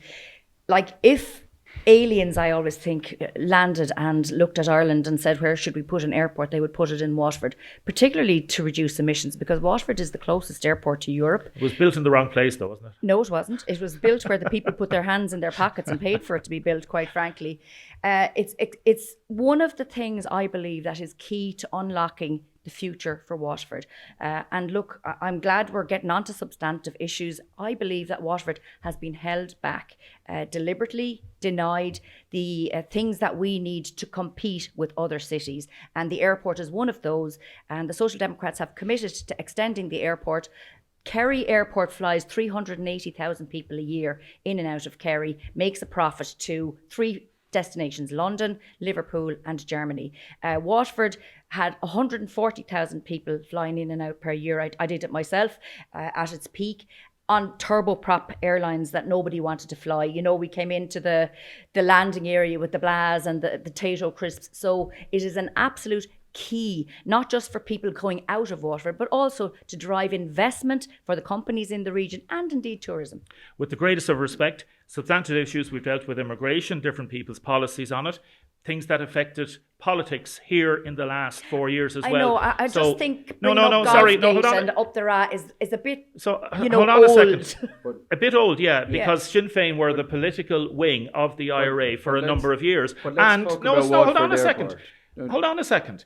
if aliens, I always think, landed and looked at Ireland and said, where should we put an airport? They would put it in Waterford, particularly to reduce emissions, because Waterford is the closest airport to Europe. It was built in the wrong place, though, wasn't it? No, it wasn't. It was built where the people put their hands in their pockets and paid for it to be built, quite frankly. It's one of the things I believe that is key to unlocking the future for Waterford. And look, I'm glad we're getting onto substantive issues. I believe that Waterford has been held back, deliberately denied the things that we need to compete with other cities. And the airport is one of those. And the Social Democrats have committed to extending the airport. Kerry Airport flies 380,000 people a year in and out of Kerry, makes a profit to destinations: London, Liverpool and Germany. Waterford had 140,000 people flying in and out per year. I did it myself at its peak, on turboprop airlines that nobody wanted to fly. You know, we came into the landing area with the Blas and the Tato crisps. So it is an absolute key, not just for people going out of Waterford, but also to drive investment for the companies in the region and indeed tourism. With the greatest of respect, substantive issues we've dealt with: immigration, different people's policies on it, things that affected politics here in the last 4 years as well. I know. I just think hold on. on. And up the Ra is a bit. So hold on old. a second. A bit old, yeah, because Sinn Féin were the political wing of the IRA for a number of years. Hold on a second. Hold on a second.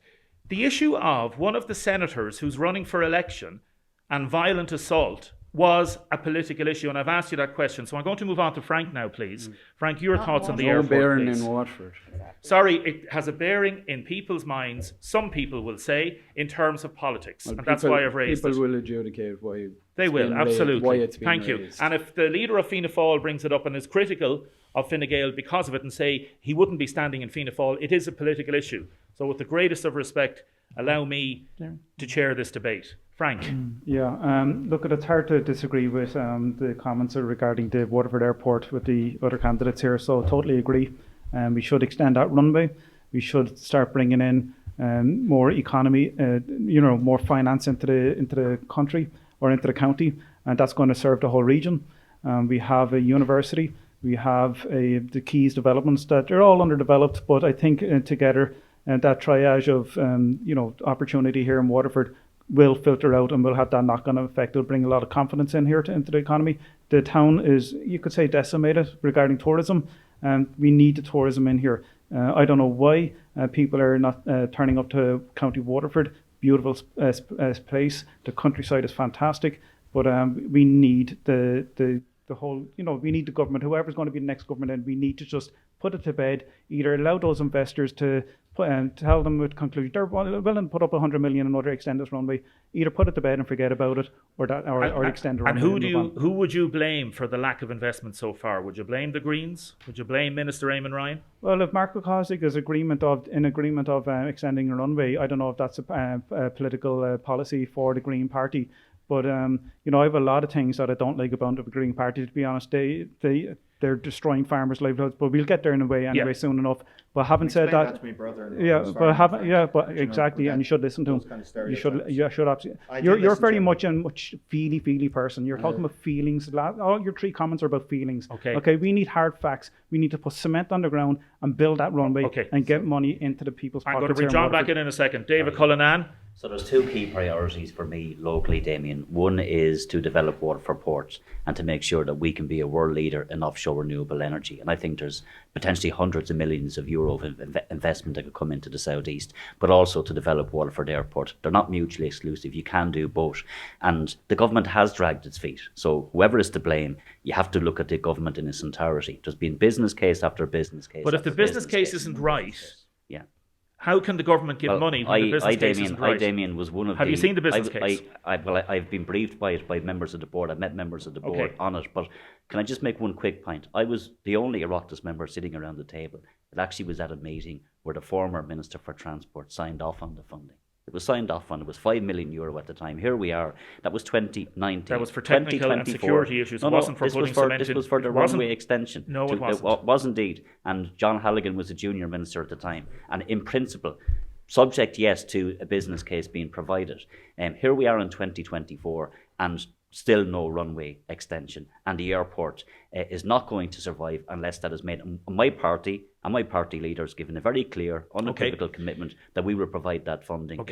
The issue of one of the senators who's running for election and violent assault was a political issue, and I've asked you that question. So I'm going to move on to Frank now, please. Frank, your thoughts on the airport, bearing please. in Waterford. Sorry, it has a bearing in people's minds, some people will say, in terms of politics. Well, and that's why I've raised people it. will adjudicate why They will, absolutely. Why it's been Thank raised. you. And if the leader of Fianna Fáil brings it up and is critical of Fine Gael because of it and say he wouldn't be standing in Fianna Fáil, it is a political issue. So with the greatest of respect, allow me to chair this debate. Frank. Look, it's hard to disagree with the comments regarding the Waterford Airport with the other candidates here. So totally agree. We should extend that runway. We should start bringing in more economy, more finance into the country or into the county, and that's going to serve the whole region. We have a university. We have the Keys developments that are all underdeveloped, but I think together that triage of opportunity here in Waterford will filter out and will have that knock-on effect. It'll bring a lot of confidence in here into the economy. The town is, you could say, decimated regarding tourism, and we need the tourism in here. I don't know why people are not turning up to County Waterford. Beautiful place. The countryside is fantastic, but we need the whole, we need the government, whoever's going to be the next government, and we need to just put it to bed. Either allow those investors to tell them with conclusion they're willing to put up 100 million in order to extend this runway. Either put it to bed and forget about it, or extend the runway. And who would you blame for the lack of investment so far? Would you blame the Greens? Would you blame Minister Eamon Ryan? Well, if Mark McCaustic is in agreement of extending the runway, I don't know if that's a political policy for the Green Party. But I have a lot of things that I don't like about the Green Party. To be honest, they're destroying farmers' livelihoods. But we'll get there in a way anyway soon enough. But having said that, to me, brother. Exactly, and you should listen to him. Kind of you should absolutely. You're very much a feely person. You're talking about feelings. All your three comments are about feelings. Okay. We need hard facts. We need to put cement on the ground and build that runway and get money into the people's pockets. I'm going to bring John back in a second. David Cullinan. So there's two key priorities for me locally, Damien. One is to develop Waterford ports and to make sure that we can be a world leader in offshore renewable energy. And I think there's potentially hundreds of millions of euro of investment that could come into the southeast, but also to develop Waterford Airport. They're not mutually exclusive. You can do both. And the government has dragged its feet. So whoever is to blame, you have to look at the government in its entirety. There's been business case after business case. But if the business case isn't right, how can the government give money when the business case isn't right? Damien, was one of Have you seen the business case? I've been briefed by it by members of the board. I've met members of the board on it. But can I just make one quick point? I was the only Oireachtas member sitting around the table. It actually was at a meeting where the former Minister for Transport signed off on the funding. It was signed off on. It was €5 million at the time. Here we are. That was 2019. That was for technical and security issues. It wasn't for putting cement in. This was for the runway extension. No, it wasn't. It was indeed. And John Halligan was a junior minister at the time. And in principle, subject, yes, to a business case being provided. Here we are in 2024 and still no runway extension. And the airport is not going to survive unless that is made. And my party and my party leaders given a very clear, unequivocal commitment that we will provide that funding.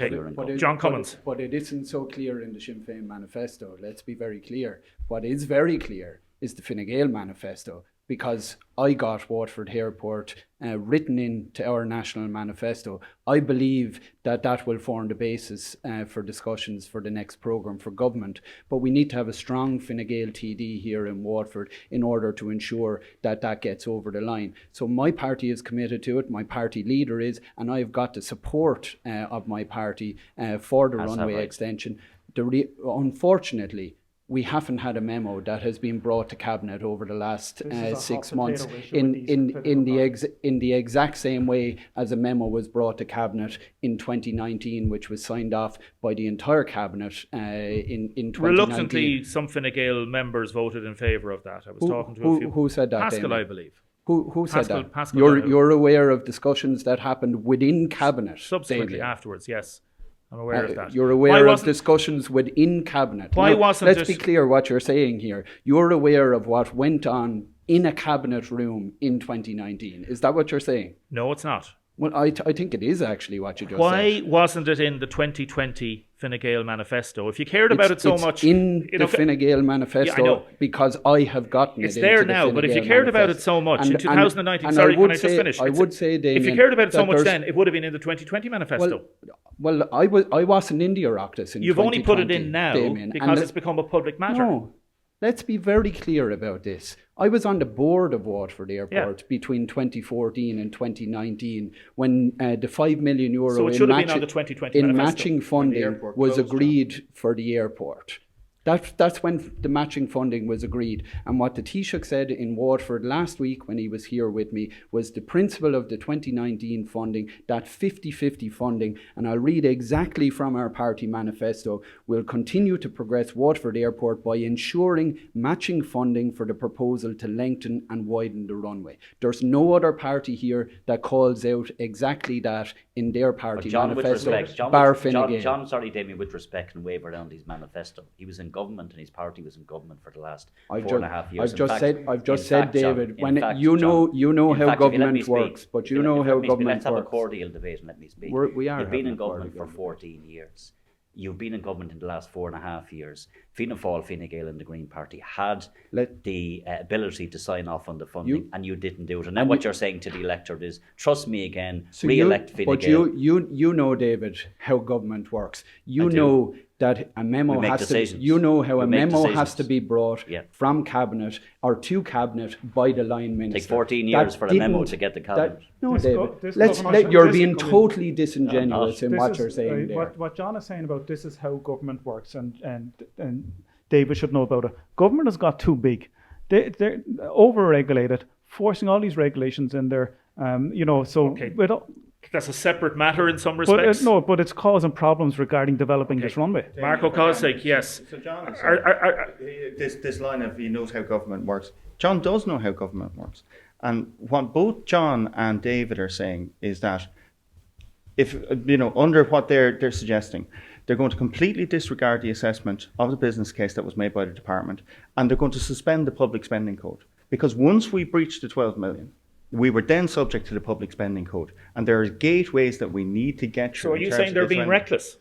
John Cummins. But it isn't so clear in the Sinn Féin manifesto. Let's be very clear. What is very clear is the Fine Gael manifesto, because I got Waterford Airport written into our national manifesto. I believe that will form the basis for discussions for the next programme for government. But we need to have a strong Fine Gael TD here in Waterford in order to ensure that gets over the line. So my party is committed to it, my party leader is, and I've got the support of my party for the runway extension. Unfortunately, we haven't had a memo that has been brought to Cabinet over the last This is a 6 hot months potato issue with these political in the exact same way as a memo was brought to Cabinet in 2019, which was signed off by the entire Cabinet in 2019. Reluctantly, some Fine Gael members voted in favour of that. I was talking to a few. Who said that? Pascal, Damien? I believe. Who said Pascal- that? Pascal You're aware of discussions that happened within Cabinet? Subsequently, Damien? afterwards, yes. I'm aware of that. You're Why aware of wasn't- discussions within Cabinet. Why wasn't let's it- be clear what you're saying here. You're aware of what went on in a Cabinet room in 2019. Is that what you're saying? No, it's not. Well, I think it is actually what you just Why said. wasn't it in the 2020 Fine Gael manifesto? If you cared about it so It's much... in you the know, Fine Gael manifesto, Yeah, I know. because I have gotten It's it there into the now, Fine but if you Gael cared about it manifesto. so much in 2019... and sorry, I would can I say, just finish? I would say, Damien, if you cared about it so that much there's- then, it would have been in the 2020 manifesto. Well, I wasn't in the Oireachtas in You've only put it 2020, in now Damien, and because it's become a public matter. No, let's be very clear about this. I was on the board of Waterford Airport between 2014 and 2019 when the €5 million So it should have been on the 2020 in manifesto. matching funding airport was closed, agreed for the airport. That's when the matching funding was agreed. And what the Taoiseach said in Waterford last week when he was here with me was the principle of the 2019 funding, that 50-50 funding, and I'll read exactly from our party manifesto, will continue to progress Waterford Airport by ensuring matching funding for the proposal to lengthen and widen the runway. There's no other party here that calls out exactly that in their party John, with manifesto, respect, bar Fine Gael. John, sorry, Damien, with respect and wave around his manifesto. He was in government and his party was in government for the last 4.5 years. I've just said, David, John, you know in how fact, if you let me government speak, works, but you if know let how me speak, government let's have a works. cordial debate and let me speak. We are You've been in having a government cordial for 14 years. You've been in government in the last 4.5 years. Fianna Fáil, Fine Gael and the Green Party had the ability to sign off on the funding and you didn't do it. And then what you're saying to the electorate is, trust me again, re-elect Fine Gael. But you know, David, how government works. You know that a memo We make has decisions. to. You know how We a make memo has decisions. to be brought from Cabinet or to Cabinet by the line minister. Take 14 years for a memo to get the Cabinet. No, This David. government- You're this being government- totally disingenuous in This what is, you're saying there. What John is saying about this is how government works, and David should know about it. Government has got too big. They're over-regulated, forcing all these regulations in there. That's a separate matter in some But respects. but it's causing problems regarding developing this runway. Marco Cossack, yes. So John, Are- this line of he knows how government works. John does know how government works. And what both John and David are saying is that if, under what they're suggesting, they're going to completely disregard the assessment of the business case that was made by the department, and they're going to suspend the public spending code. Because once we breach the 12 million, we were then subject to the public spending code. And there are gateways that we need to get through. So are in you terms saying of they're this being lending. reckless?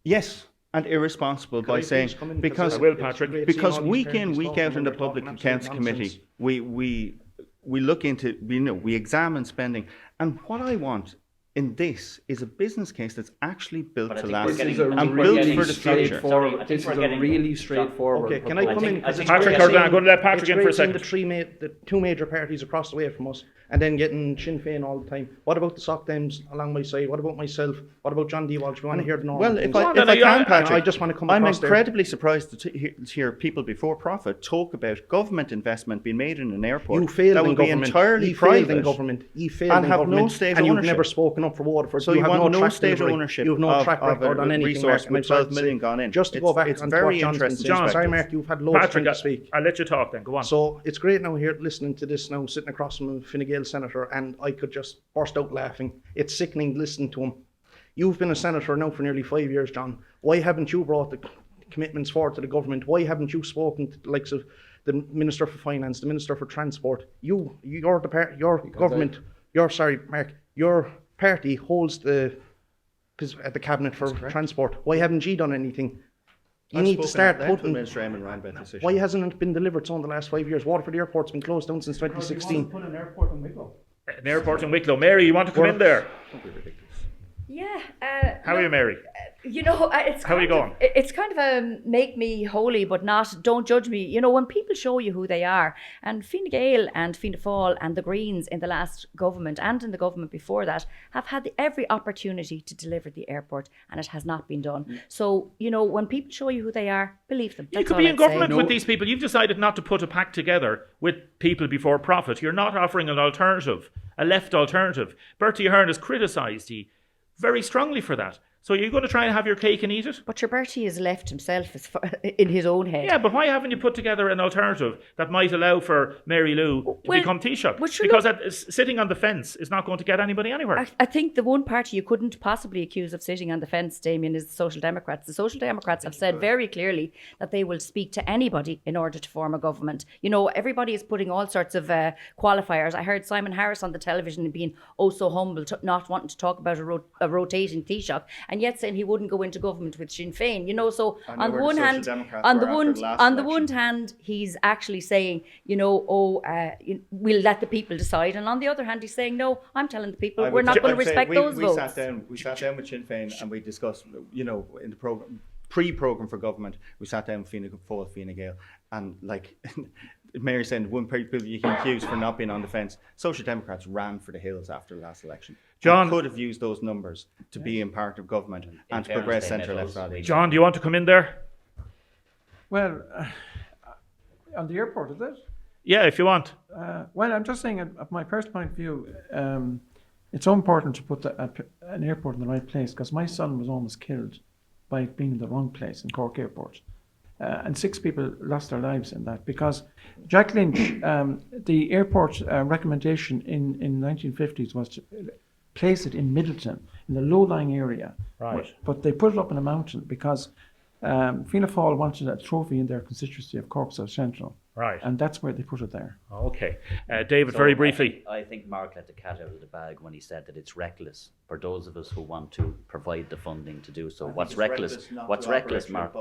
Yes, and irresponsible by I saying, please come in? because I will, Patrick. Great because seeing all week these in, parties week talking out in when the they're Public talking Accounts absolute Committee, nonsense. we look into, we examine spending. And what I want in this is a business case that's actually built But I to think last we're getting- and I think we're built getting for the future. straightforward- I think This is we're a getting- really straightforward. Okay, can I come in? I think Patrick, we're I'm going to let Patrick it's in for a great seeing second. the two major parties across the way from us, and then getting Sinn Féin all the time. What about the Soc Dems along my side? What about myself? What about John D. Walsh? We want to hear the normal Well, things. if I I can, Patrick, I just want to come I'm across there. incredibly surprised to hear people before profit talk about government investment being made in an airport You failed that in will be government. entirely You failed in private. government. You failed and in have no government, state and you've ownership. never spoken up for Waterford. So you you have want no track state delivery. ownership You have no of track a record on anything, resource Mark, and with I'm sorry 12 to million say. gone in. Just to go back It's on very what John's been interesting saying. Sorry, perspective. Mark, you've had loads of Patrick, time to speak. I'll let you talk then. Go on. So it's great now here listening to this now, sitting across from a Fine Gael senator, and I could just burst out laughing. It's sickening listening to him. You've been a senator now for nearly 5 years, John. Why haven't you brought the commitments forward to the government? Why haven't you spoken to the likes of the Minister for Finance, the Minister for Transport? Your government, your party holds the cabinet for transport. Why haven't you done anything? You need to start putting. Minister Eamon Ryan about this issue. Why hasn't it been delivered so in the last 5 years? Waterford Airport's been closed down since 2016. Put an airport in Wicklow. An airport in Wicklow. Mary, you want to come in there? Yeah. How are you, Mary? You know, it's How are you kind of- going? It's kind of a make me holy, but not don't judge me. You know, when people show you who they are, and Fine Gael and Fianna Fáil and the Greens in the last government and in the government before that have had every opportunity to deliver the airport, and it has not been done. So, you know, when people show you who they are, believe them. You That's could all be in I'd say. government with these people. You've decided not to put a pact together with people before profit. You're not offering an alternative, a left alternative. Bertie Ahern has criticised you very strongly for that. So you're going to try and have your cake and eat it? But your Bertie has left himself in his own head. Yeah, but why haven't you put together an alternative that might allow for Mary Lou to Well, become Taoiseach? well, sure, Because sitting on the fence is not going to get anybody anywhere. I think the one party you couldn't possibly accuse of sitting on the fence, Damien, is the Social Democrats. The Social Democrats have said very clearly that they will speak to anybody in order to form a government. You know, everybody is putting all sorts of qualifiers. I heard Simon Harris on the television being so humble, not wanting to talk about a rotating Taoiseach, and yet saying he wouldn't go into government with Sinn Féin. You know, so on the one hand, he's actually saying, you know, we'll let the people decide, and on the other hand, he's saying, no, I'm telling the people we're not going to respect those votes. We sat down with Sinn Féin and we discussed, you know, in the program, pre-program for government, we sat down with Fianna Fáil, Fine Gael, and like Mary saying, one people you can accuse for not being on the fence. Social Democrats ran for the hills after the last election. John could have used those numbers to be in part of government and to progress centre-left rally. John, do you want to come in there? Well, on the airport, is it? Yeah, if you want. Well, I'm just saying, at my personal point of view, it's so important to put an airport in the right place, because my son was almost killed by being in the wrong place in Cork Airport. And 6 people lost their lives in that, because Jack Lynch, the airport recommendation in 1950s was to place it in Middleton, in the low-lying area. Right. But they put it up in a mountain because Fianna Fáil wanted a trophy in their constituency of Cork South Central. Right. And that's where they put it there. Okay. David, very briefly. I think Mark let the cat out of the bag when he said that it's reckless for those of us who want to provide the funding to do so. What's reckless, Mark?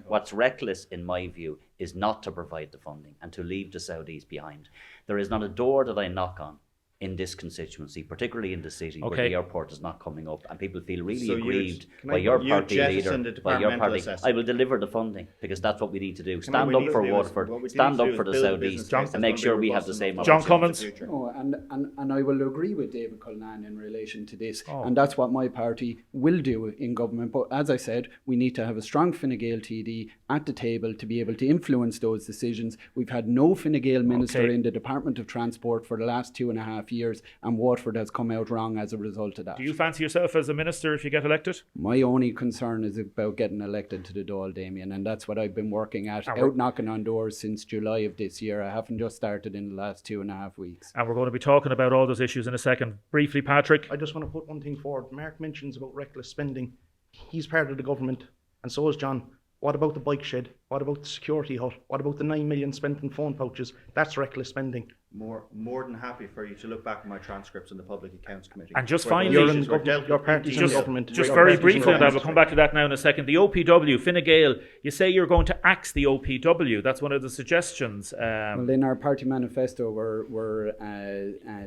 What's reckless, in my view, is not to provide the funding and to leave the Saudis behind. There is not a door that I knock on in this constituency, particularly in the city, where the airport is not coming up, and people feel really aggrieved by your party leader, by your party. I will deliver the funding, because that's what we need to do. Stand up for Waterford, stand up for the South East, and make sure we have the same opportunity. John Cummins. Oh, and I will agree with David Cullinan in relation to this, and that's what my party will do in government. But as I said, we need to have a strong Fine Gael TD at the table to be able to influence those decisions. We've had no Fine Gael minister in the Department of Transport for the last 2.5 years, and Waterford has come out wrong as a result of that. Do you fancy yourself as a minister if you get elected? My only concern is about getting elected to the Dáil, Damien, and that's what I've been working at, out knocking on doors since July of this year. I haven't just started in the last 2.5 weeks. And we're going to be talking about all those issues in a second. Briefly, Patrick. I just want to put one thing forward. Mark mentions about reckless spending. He's part of the government, and so is John. What about the bike shed? What about the security hut? What about the 9 million spent in phone pouches? That's reckless spending. More than happy for you to look back at my transcripts in the Public Accounts Committee. And just finally, your party's in government. Just very briefly, and I will come back to that now in a second. The OPW, Fine Gael, you say you're going to axe the OPW. That's one of the suggestions. Well, in our party manifesto, we're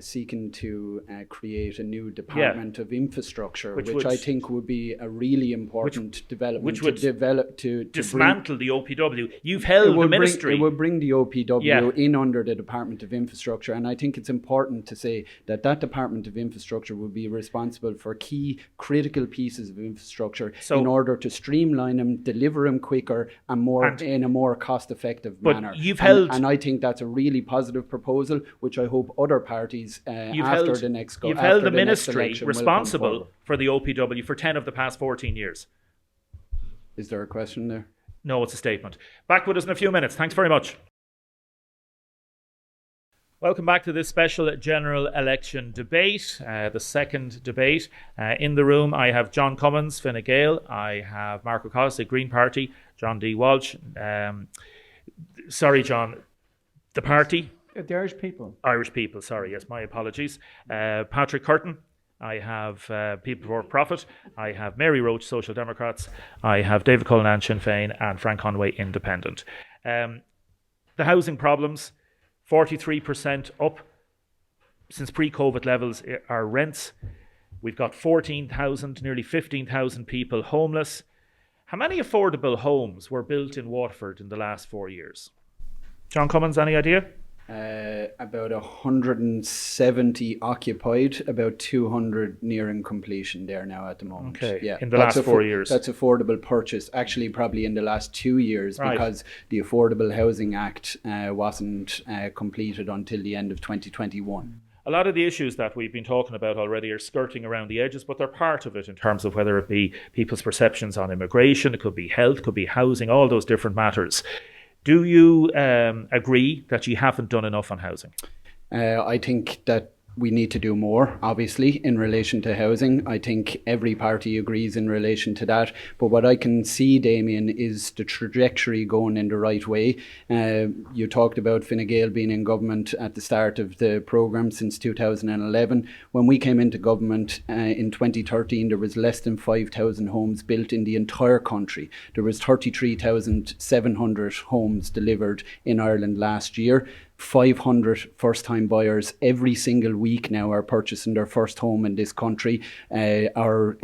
seeking to create a new Department of Infrastructure, which I think would be a really important development. Which would to dismantle the OPW. You've held the ministry. It will bring the OPW in under the Department of Infrastructure, and I think it's important to say that Department of Infrastructure will be responsible for key critical pieces of infrastructure in order to streamline them, deliver them quicker and in a more cost-effective manner. And I think that's a really positive proposal, which I hope other parties you've held the ministry responsible for the OPW for 10 of the past 14 years. Is there a question there? No, it's a statement. Back with us in a few minutes. Thanks very much. Welcome back to this special general election debate, the second debate. In the room, I have John Cummins, Fine Gael. I have Mark O'Connell, Green Party. John D. Walsh. Sorry, John. The party? The Irish People. Irish People, sorry. Yes, my apologies. Patrick Curtin. I have People for Profit. I have Mary Roach, Social Democrats. I have David Cullinan, Sinn Féin, and Frank Conway, Independent. The housing problems, 43% up since pre-COVID levels are rents. We've got 14,000, nearly 15,000 people homeless. How many affordable homes were built in Waterford in the last 4 years? John Cummins, any idea? About 170 occupied, about 200 nearing completion there now at the moment. Okay, yeah, in the last 4 years. That's affordable purchase. Actually, probably in the last 2 years, Right. because the Affordable Housing Act wasn't completed until the end of 2021. A lot of the issues that we've been talking about already are skirting around the edges, but they're part of it in terms of whether it be people's perceptions on immigration, it could be health, could be housing, all those different matters. Do you agree that you haven't done enough on housing? I think that we need to do more, obviously, in relation to housing. I think every party agrees in relation to that. But what I can see, Damien, is the trajectory going in the right way. You talked about Fine Gael being in government at the start of the programme since 2011. When we came into government in 2013, there was less than 5,000 homes built in the entire country. There was 33,700 homes delivered in Ireland last year. 500 first-time buyers every single week now are purchasing their first home in this country. Our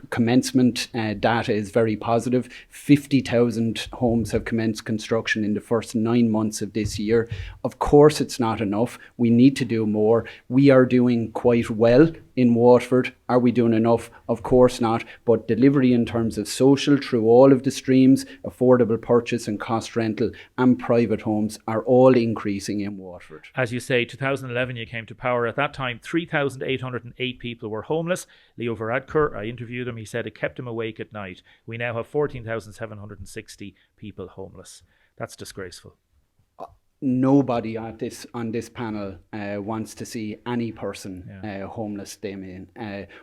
commencement data is very positive. 50,000 homes have commenced construction in the first 9 months of this year. Of course, it's not enough. We need to do more. We are doing quite well in Waterford. Are we doing enough? Of course not. But delivery in terms of social through all of the streams, affordable purchase and cost rental and private homes are all increasing in Waterford. As you say, 2011 you came to power. At that time, 3,808 people were homeless. Leo Varadkar, I interviewed him, he said it kept him awake at night. We now have 14,760 people homeless. That's disgraceful. Nobody on this panel wants to see any person homeless, Damien.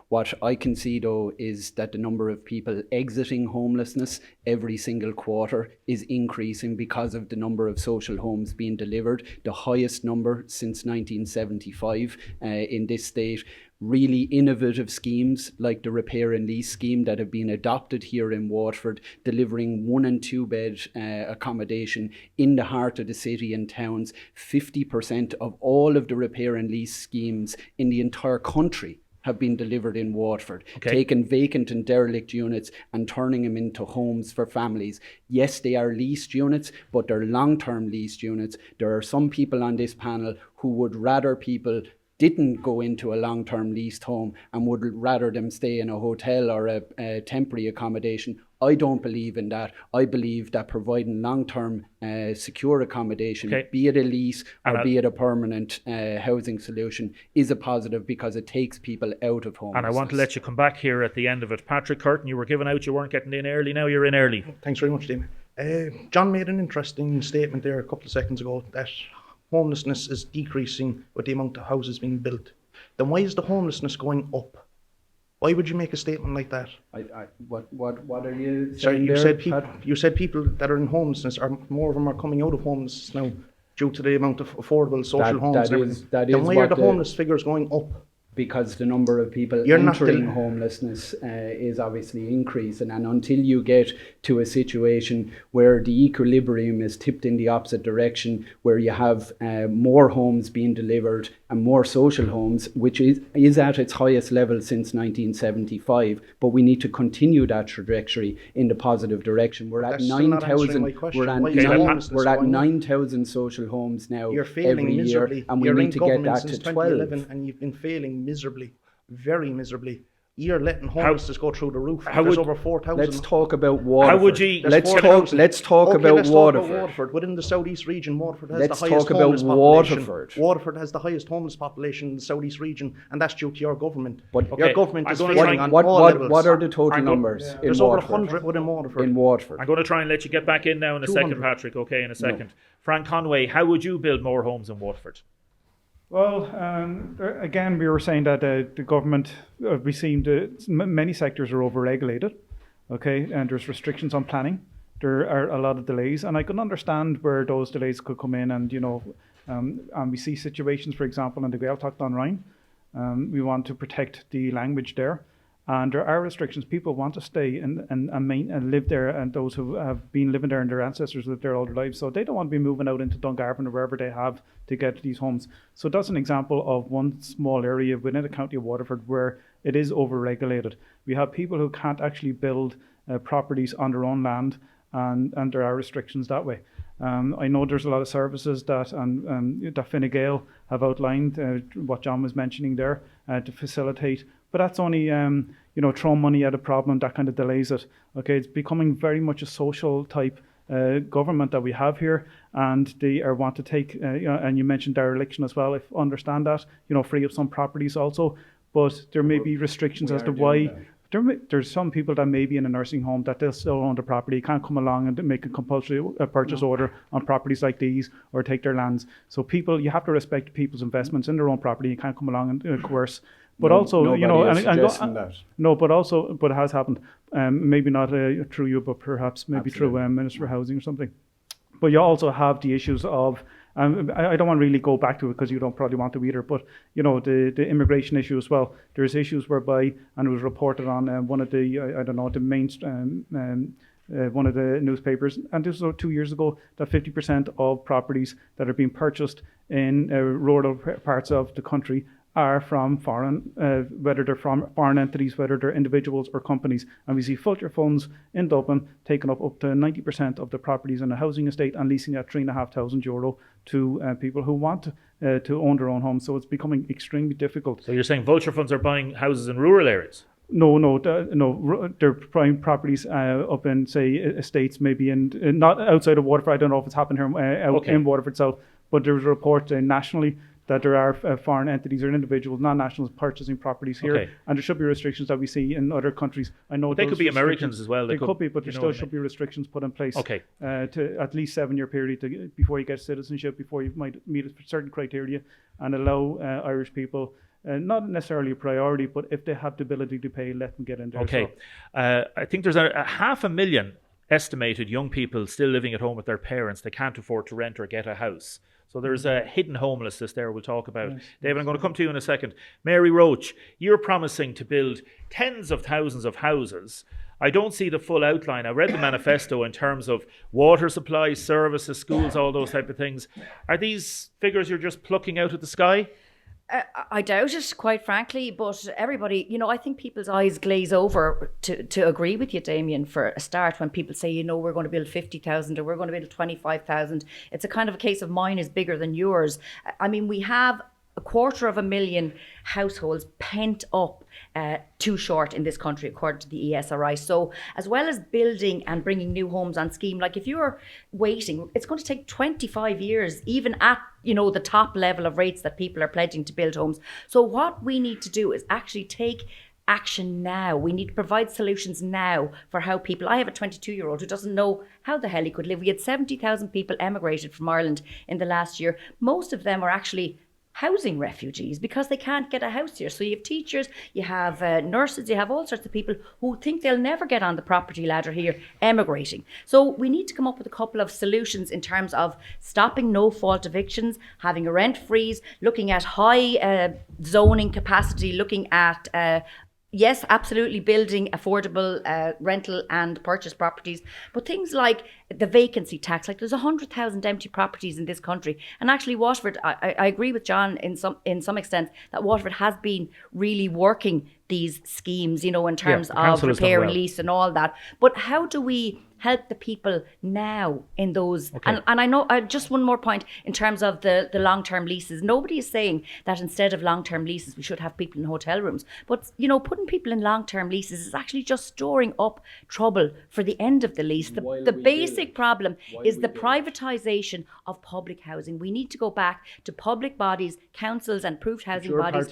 What I can see, though, is that the number of people exiting homelessness every single quarter is increasing because of the number of social homes being delivered, the highest number since 1975 in this state. Really innovative schemes like the repair and lease scheme that have been adopted here in Waterford, delivering 1 and 2 bed accommodation in the heart of the city and towns. 50% of all of the repair and lease schemes in the entire country have been delivered in Waterford, taking vacant and derelict units and turning them into homes for families. Yes, they are leased units, but they're long-term leased units. There are some people on this panel who would rather people didn't go into a long-term leased home and would rather them stay in a hotel or a temporary accommodation. I don't believe in that. I believe that providing long-term secure accommodation, be it a lease or be it a permanent housing solution, is a positive because it takes people out of homelessness. And I want to let you come back here at the end of it. Patrick Curtin, you were given out, you weren't getting in early, now you're in early. Thanks very much, Damien. John made an interesting statement there a couple of seconds ago that homelessness is decreasing with the amount of houses being built. Then why is the homelessness going up? Why would you make a statement like that? What are you saying? Sorry, there, you said people that are in homelessness are more of them are coming out of homelessness now due to the amount of affordable social homes. Then why are the homeless figures going up? Because the number of people entering homelessness is obviously increasing, and until you get to a situation where the equilibrium is tipped in the opposite direction, where you have more homes being delivered and more social homes, which is at its highest level since 1975, but we need to continue that trajectory in the positive direction. We're at 9,000. We're at 9,000 social homes now. You're failing every miserably. year, and we need to get that since to 12. And you've been failing miserably, very miserably. You're letting homelessness go through the roof. There's over 4,000. Let's talk about Waterford. How would you? Let's talk about Waterford. Within the southeast region, Waterford has the highest Let's talk about homeless population. Waterford. Waterford has the highest homeless population in the southeast region, and that's due to your government. But your government is failing on all levels. What are the total numbers in There's Waterford? over 100 within Waterford. In Waterford. I'm going to try and let you get back in now in a 200. second, Patrick, okay, in a second. Frank Conway, how would you build more homes in Waterford? Well, again, we were saying that the government, we seem to, many sectors are over-regulated, okay, and there's restrictions on planning. There are a lot of delays, and I can understand where those delays could come in, and, and we see situations, for example, in the Gaeltacht on Rhine. We want to protect the language there, and there are restrictions. People want to stay and live there, and those who have been living there and their ancestors lived there all their lives, so they don't want to be moving out into Dungarvan or wherever they have to get these homes. So that's an example of one small area within the county of Waterford where it is over-regulated. We have people who can't actually build properties on their own land, and there are restrictions that way. I know there's a lot of services that Fine Gael have outlined, what John was mentioning there, to facilitate. But that's only, throwing money at a problem that kind of delays it. Okay, it's becoming very much a social type government that we have here, and they want to take, and you mentioned dereliction as well. I understand that, free up some properties also, but there may be restrictions as to why. There's some people that may be in a nursing home that they'll still own the property, can't come along and make a compulsory purchase order on properties like these or take their lands. So you have to respect people's investments in their own property. You can't come along and coerce. But also, but it has happened. Maybe not through you, but perhaps maybe through Minister for Housing or something. But you also have the issues of, I don't want to really go back to it because you don't probably want to either, but the immigration issue as well. There's issues whereby, and it was reported on one of the, the main, one of the newspapers, and this was 2 years ago, that 50% of properties that are being purchased in rural parts of the country are from foreign, whether they're from foreign entities, whether they're individuals or companies. And we see Fulcher funds in Dublin taking up to 90% of the properties in a housing estate and leasing at €3,500 to people who want to own their own homes. So it's becoming extremely difficult. So you're saying vulture funds are buying houses in rural areas? No. They're buying properties up in, say, estates, maybe not outside of Waterford. I don't know if it's happened here in Waterford South, but there's a report nationally that there are foreign entities or individuals, non-nationals, purchasing properties here, and there should be restrictions that we see in other countries. I know they could be Americans as well. They could be, but there still should be restrictions put in place to at least 7-year period before you get citizenship, before you might meet a certain criteria, and allow Irish people, not necessarily a priority, but if they have the ability to pay, let them get in there. Okay, I think there's a 500,000 estimated young people still living at home with their parents. They can't afford to rent or get a house. So there's a hidden homelessness there we'll talk about. Yes. David, I'm going to come to you in a second. Mary Roach, you're promising to build tens of thousands of houses. I don't see the full outline. I read the manifesto in terms of water supply, services, schools, all those type of things. Are these figures you're just plucking out of the sky? I doubt it, quite frankly, but everybody, I think people's eyes glaze over to agree with you, Damien, for a start, when people say, we're going to build 50,000 or we're going to build 25,000. It's a kind of a case of mine is bigger than yours. I mean, we have 250,000 households pent up too short in this country, according to the ESRI. So as well as building and bringing new homes on scheme, like if you're waiting, it's going to take 25 years, even at the top level of rates that people are pledging to build homes. So what we need to do is actually take action now. We need to provide solutions now for how people. I have a 22-year-old who doesn't know how the hell he could live. We had 70,000 people emigrated from Ireland in the last year. Most of them are actually housing refugees because they can't get a house here. So you have teachers, you have nurses, you have all sorts of people who think they'll never get on the property ladder here, emigrating. So we need to come up with a couple of solutions in terms of stopping no-fault evictions, having a rent freeze, looking at high zoning capacity, looking at yes, absolutely building affordable rental and purchase properties, but things like the vacancy tax, like there's 100,000 empty properties in this country. And actually Waterford, I agree with John in some extent that Waterford has been really working these schemes, in terms of repair and lease and all that. But how do we help the people now in those? And I know, just one more point in terms of the long-term leases. Nobody is saying that instead of long-term leases, we should have people in hotel rooms. But, putting people in long-term leases is actually just storing up trouble for the end of the lease. The basic problem is the privatisation of public housing. We need to go back to public bodies, councils and approved housing bodies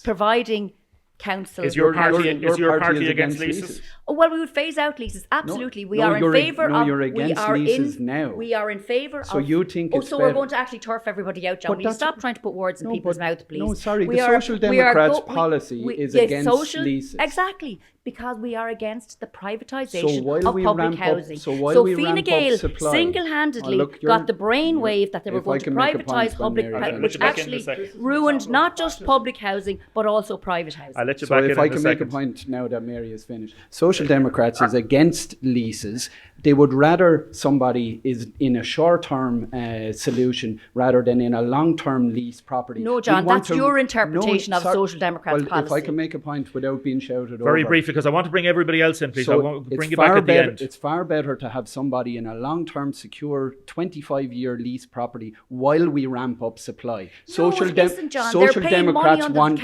providing council. Is your party against leases? Oh, well, we would phase out leases. Absolutely, we are in favour of. You're against leases now. We are in favour. So you think it's we're going to actually turf everybody out, John. Will you stop trying to put words in people's mouth, please? No, sorry. The Social Democrats' policy is against leases. Exactly. Because we are against the privatisation of public housing. So Fine Gael single-handedly got the brainwave that they were going to privatise public housing, which actually ruined not just public housing, but also private housing. I'll let you back in a second. If I can make a point now that Mary has finished. Social Democrats is against leases. They would rather somebody is in a short-term solution rather than in a long-term lease property. No, John, that's your interpretation of Social Democrats' policy. If I can make a point without being shouted over. Very briefly, because I want to bring everybody else in, please. So I want to bring you back at the end. It's far better to have somebody in a long-term, secure, 25-year lease property while we ramp up supply. Listen, John, Social Democrats want.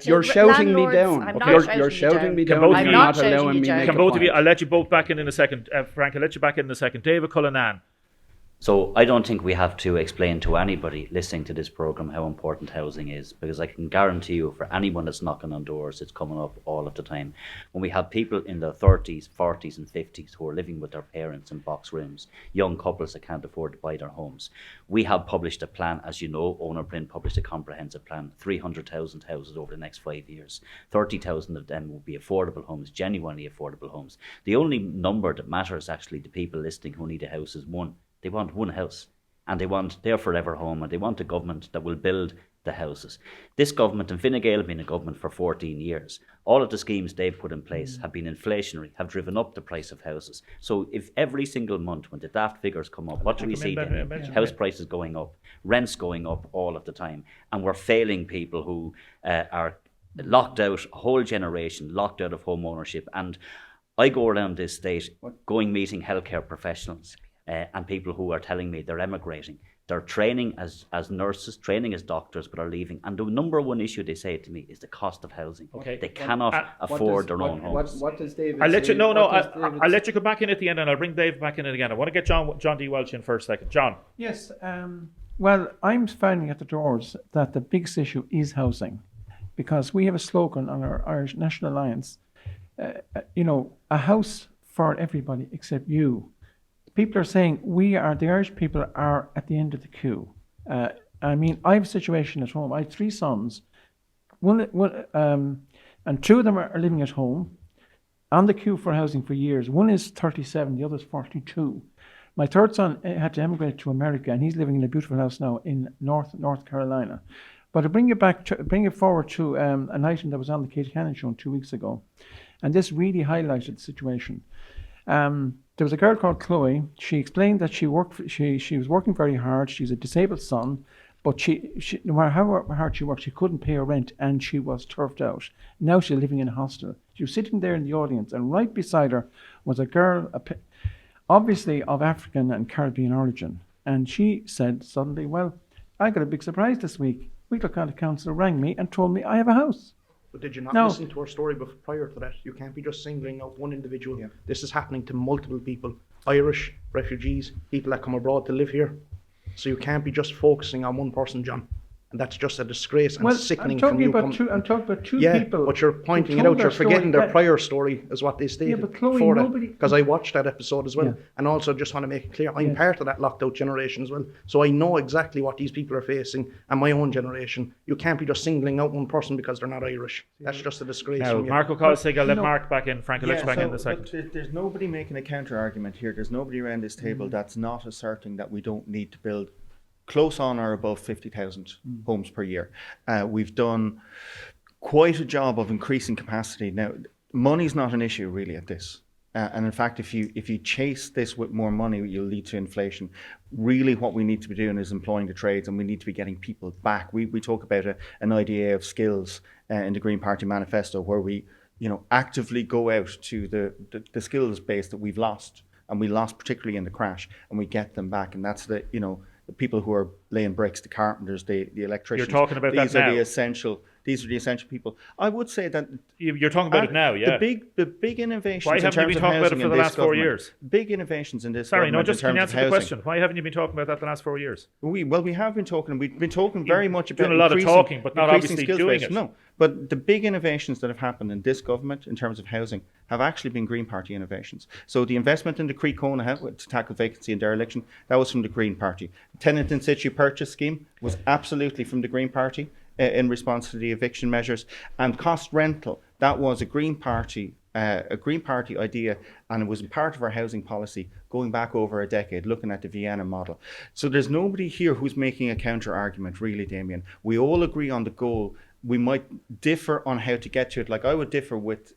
You're shouting me down. You're shouting me down. I'm not allowing me. Can both of you? I'll let you both back in a second. Frank, I'll let you back in a second. David Cullinan. So I don't think we have to explain to anybody listening to this programme how important housing is, because I can guarantee you for anyone that's knocking on doors, it's coming up all of the time. When we have people in their 30s, 40s and 50s who are living with their parents in box rooms, young couples that can't afford to buy their homes, we have published a plan, as you know, Owner Print published a comprehensive plan, 300,000 houses over the next 5 years. 30,000 of them will be affordable homes, genuinely affordable homes. The only number that matters actually to people listening who need a house is one. They want one house, and they want their forever home, and they want a government that will build the houses. This government, and Fine Gael have been in government for 14 years. All of the schemes they've put in place have been inflationary, have driven up the price of houses. So if every single month when the daft figures come up, what do we see then? House prices going up, rents going up all of the time, and we're failing people who are locked out, a whole generation locked out of home ownership. And I go around this state meeting healthcare professionals, and people who are telling me they're emigrating. They're training as nurses, training as doctors, but are leaving. And the number one issue they say to me is the cost of housing. Okay. They cannot afford their own homes. What does David I'll let you. say? I'll let you go back in at the end, and I'll bring Dave back in again. I want to get John D. Welch in for a second. John. Yes. Well, I'm finding at the doors that the biggest issue is housing, because we have a slogan on our Irish National Alliance. A house for everybody except you. People are saying the Irish people are at the end of the queue. I have a situation at home. I have 3 sons, and 2 of them are living at home on the queue for housing for years. One is 37, the other is 42. My 3rd son had to emigrate to America, and he's living in a beautiful house now in North Carolina. But to bring it forward to an item that was on the Kate Cannon show 2 weeks ago, and this really highlighted the situation. There was a girl called Chloe. She explained that she was working very hard. She's a disabled son, but she no matter how hard she worked, she couldn't pay her rent, and she was turfed out. Now she's living in a hostel. She was sitting there in the audience, and right beside her was a girl, obviously of African and Caribbean origin. And she said suddenly, "Well, I got a big surprise this week. Wicklow County Council rang me and told me I have a house." But did you not listen to our story prior to that? You can't be just singling out one individual. Yeah. This is happening to multiple people. Irish, refugees, people that come abroad to live here. So you can't be just focusing on one person, John. And that's just a disgrace and sickening from you. I'm talking about two yeah, people. But you're pointing it out. You're forgetting their prior story is what they stated. Yeah, but Chloe, because I watched that episode as well. Yeah. And also just want to make it clear, I'm part of that locked out generation as well. So I know exactly what these people are facing and my own generation. You can't be just singling out one person because they're not Irish. That's just a disgrace. Now, Mark O'Connell, I'll let Mark back in. Frank, I'll let you back in a second. There's nobody making a counter argument here. There's nobody around this table that's not asserting that we don't need to build close on or above 50,000 homes per year. We've done quite a job of increasing capacity. Now, money's not an issue really at this. And in fact, if you chase this with more money, you'll lead to inflation. Really what we need to be doing is employing the trades, and we need to be getting people back. We talk about an idea of skills in the Green Party manifesto, where we actively go out to the skills base that we've lost, and we lost particularly in the crash, and we get them back. And that's the people who are laying bricks, the carpenters, the electricians. You're talking about that now. These are the essential people. I would say that you're talking about it now. Yeah. The big innovations. Why haven't you been talking about it for the last 4 years? Big innovations in this. Sorry, no. Just can you answer the question? Why haven't you been talking about that the last 4 years? We have been talking. We've been talking very much about doing a lot of talking, but not obviously doing it. No, but the big innovations that have happened in this government in terms of housing have actually been Green Party innovations. So the investment in the Croí Cónaithe to tackle vacancy and dereliction, that was from the Green Party. Tenant in situ purchase scheme was absolutely from the Green Party in response to the eviction measures. And cost rental, that was a Green Party idea, and it was part of our housing policy going back over a decade, looking at the Vienna model. So there's nobody here who's making a counter argument, really, Damien. We all agree on the goal. We might differ on how to get to it. Like I would differ with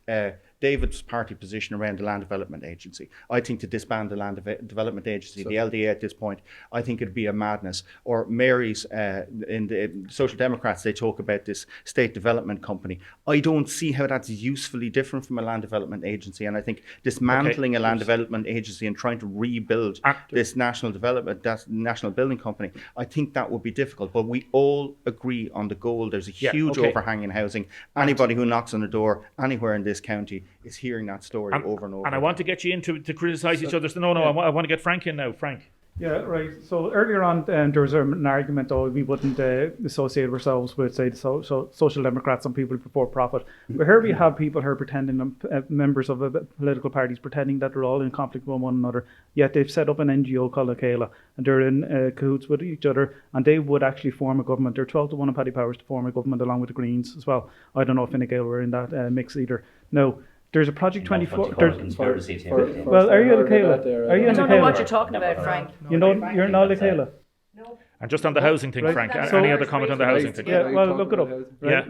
David's party position around the Land Development Agency. I think to disband the Land Development Agency, the LDA at this point, I think it'd be a madness. Or Mary's, in the Social Democrats, they talk about this state development company. I don't see how that's usefully different from a Land Development Agency, and I think dismantling a Land Development Agency and trying to rebuild this national building company, I think that would be difficult. But we all agree on the goal. There's a huge overhang in housing. Anybody who knocks on the door anywhere in this county is hearing that story over and over. And I want to get you into to criticise each other. So I want to get Frank in now. Frank. Yeah, right. So earlier on, there was an argument, we wouldn't associate ourselves with, say, the Social Democrats and people before profit. But here we have people here pretending, members of political parties pretending that they're all in conflict with one another. Yet they've set up an NGO called Acela, and they're in cahoots with each other, and they would actually form a government. They're 12-1 in Paddy Powers to form a government along with the Greens as well. I don't know if Fine Gael were in that mix either. No. There's a Project 24. Well, are you in Acela? I don't know what you're talking about, Frank. You're not Acela. And just on the housing thing, Frank, any other comment on the housing thing? Yeah, well, look it up.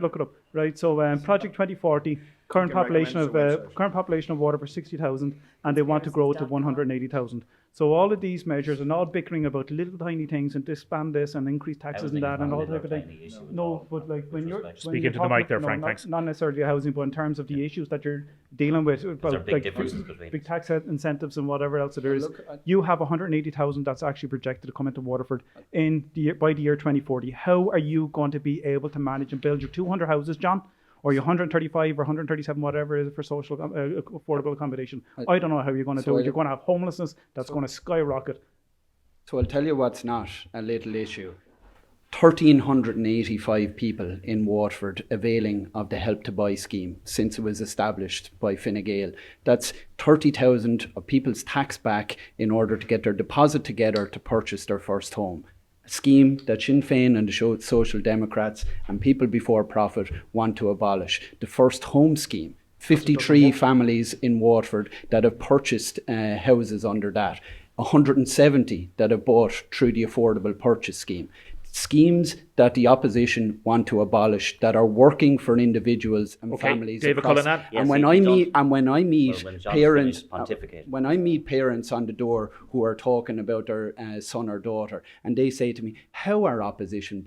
Look it up. Right, so Project 2040, current population of Waterford 60,000, and they want to grow it to 180,000. So all of these measures and all bickering about little tiny things and disband this and increase taxes and that and all type of thing. No, but like when you're speak into the mic there, Frank. Thanks. Not necessarily housing, but in terms of the issues that you're dealing with, about big differences between big tax incentives and whatever else there is. You have 180,000 that's actually projected to come into Waterford by the year 2040. How are you going to be able to manage and build your 200 houses, John? Or your 135 or 137, whatever it is for social affordable accommodation. I don't know how you're going to do it. You're going to have homelessness that's going to skyrocket. So I'll tell you what's not a little issue. 1,385 people in Waterford availing of the Help to Buy scheme since it was established by Fine Gael. That's 30,000 of people's tax back in order to get their deposit together to purchase their first home. Scheme that Sinn Féin and the Social Democrats and people before profit want to abolish. The first home scheme, 53 families in Waterford that have purchased houses under that, 170 that have bought through the affordable purchase scheme. Schemes that the opposition want to abolish that are working for individuals and families. David across. Cullinan. And when I meet parents on the door who are talking about their son or daughter, and they say to me, "How are opposition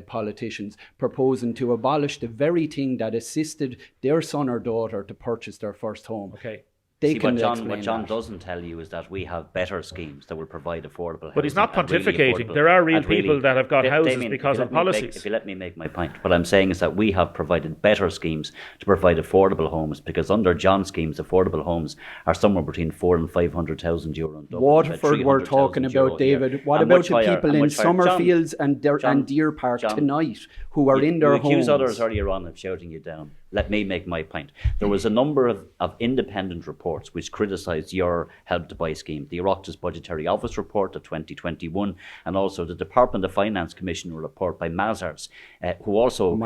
politicians proposing to abolish the very thing that assisted their son or daughter to purchase their first home?" Okay. What John doesn't tell you is that we have better schemes that will provide affordable housing. But he's not pontificating. There are real people that have got houses Damien, because of policies. If you let me make my point, what I'm saying is that we have provided better schemes to provide affordable homes, because under John's schemes, affordable homes are somewhere between €400,000 and €500,000. Waterford, we're talking about, David. What about the people in Summerfields and Deer Park tonight who are in their homes? You accuse others earlier on of shouting you down. Let me make my point. There was a number of independent reports which criticised your Help to Buy scheme. The Oireachtas Budgetary Office report of 2021 and also the Department of Finance Commission report by Mazars, who also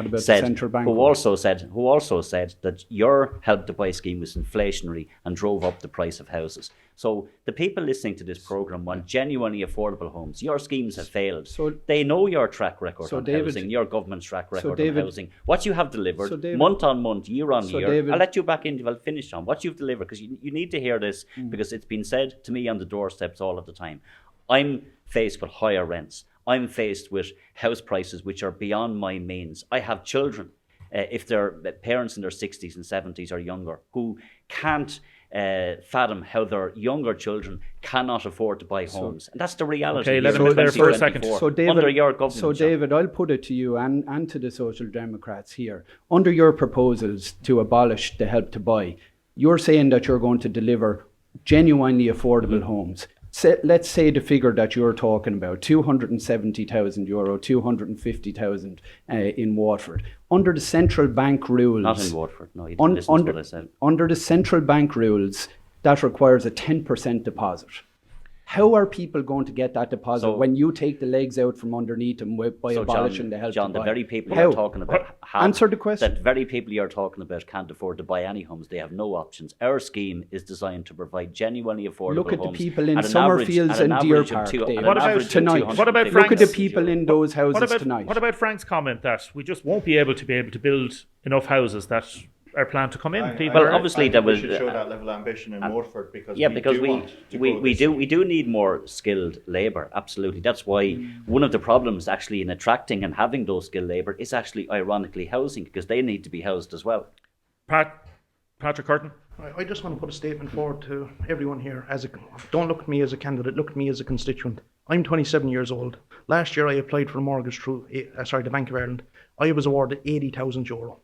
said that your Help to Buy scheme was inflationary and drove up the price of houses. So the people listening to this programme want genuinely affordable homes. Your schemes have failed. So they know your track record on housing, your government's track record on housing. What you have delivered, month on month, year on year. David, I'll let you back in. I'll finish on what you've delivered, because you need to hear this, because it's been said to me on the doorsteps all of the time. I'm faced with higher rents. I'm faced with house prices which are beyond my means. I have children, if they're parents in their 60s and 70s or younger, who can't fathom how their younger children cannot afford to buy homes. And that's the reality. Okay, let me there for a second. So David, under your government. So David, I'll put it to you and to the Social Democrats here. Under your proposals to abolish the Help to Buy, you're saying that you're going to deliver genuinely affordable homes. Let's say the figure that you're talking about, €270,000, 250,000 in Waterford. Under the central bank rules... Not in Waterford, no, you didn't listen to what I said. Under the central bank rules, that requires a 10% deposit. How are people going to get that deposit when you take the legs out from underneath them by abolishing the Help to Buy? John, the very people you're talking about... Answer the question. The very people you're talking about can't afford to buy any homes. They have no options. Our scheme is designed to provide genuinely affordable homes. Look at the people in Summerfields and Deer Park, David. What about tonight? What about Look at the people in those houses tonight. What about Frank's comment that we just won't be able to build enough houses that are planned to come in. People Well, are, obviously I there think we was should show that level of ambition in Waterford because yeah, we because do want to grow this. we do need more skilled labour. Absolutely, that's why one of the problems actually in attracting and having those skilled labour is actually ironically housing, because they need to be housed as well. Patrick Curtin. I just want to put a statement forward to everyone here. Don't look at me as a candidate, look at me as a constituent. I'm 27 years old. Last year I applied for a mortgage through the Bank of Ireland. I was awarded €80,000.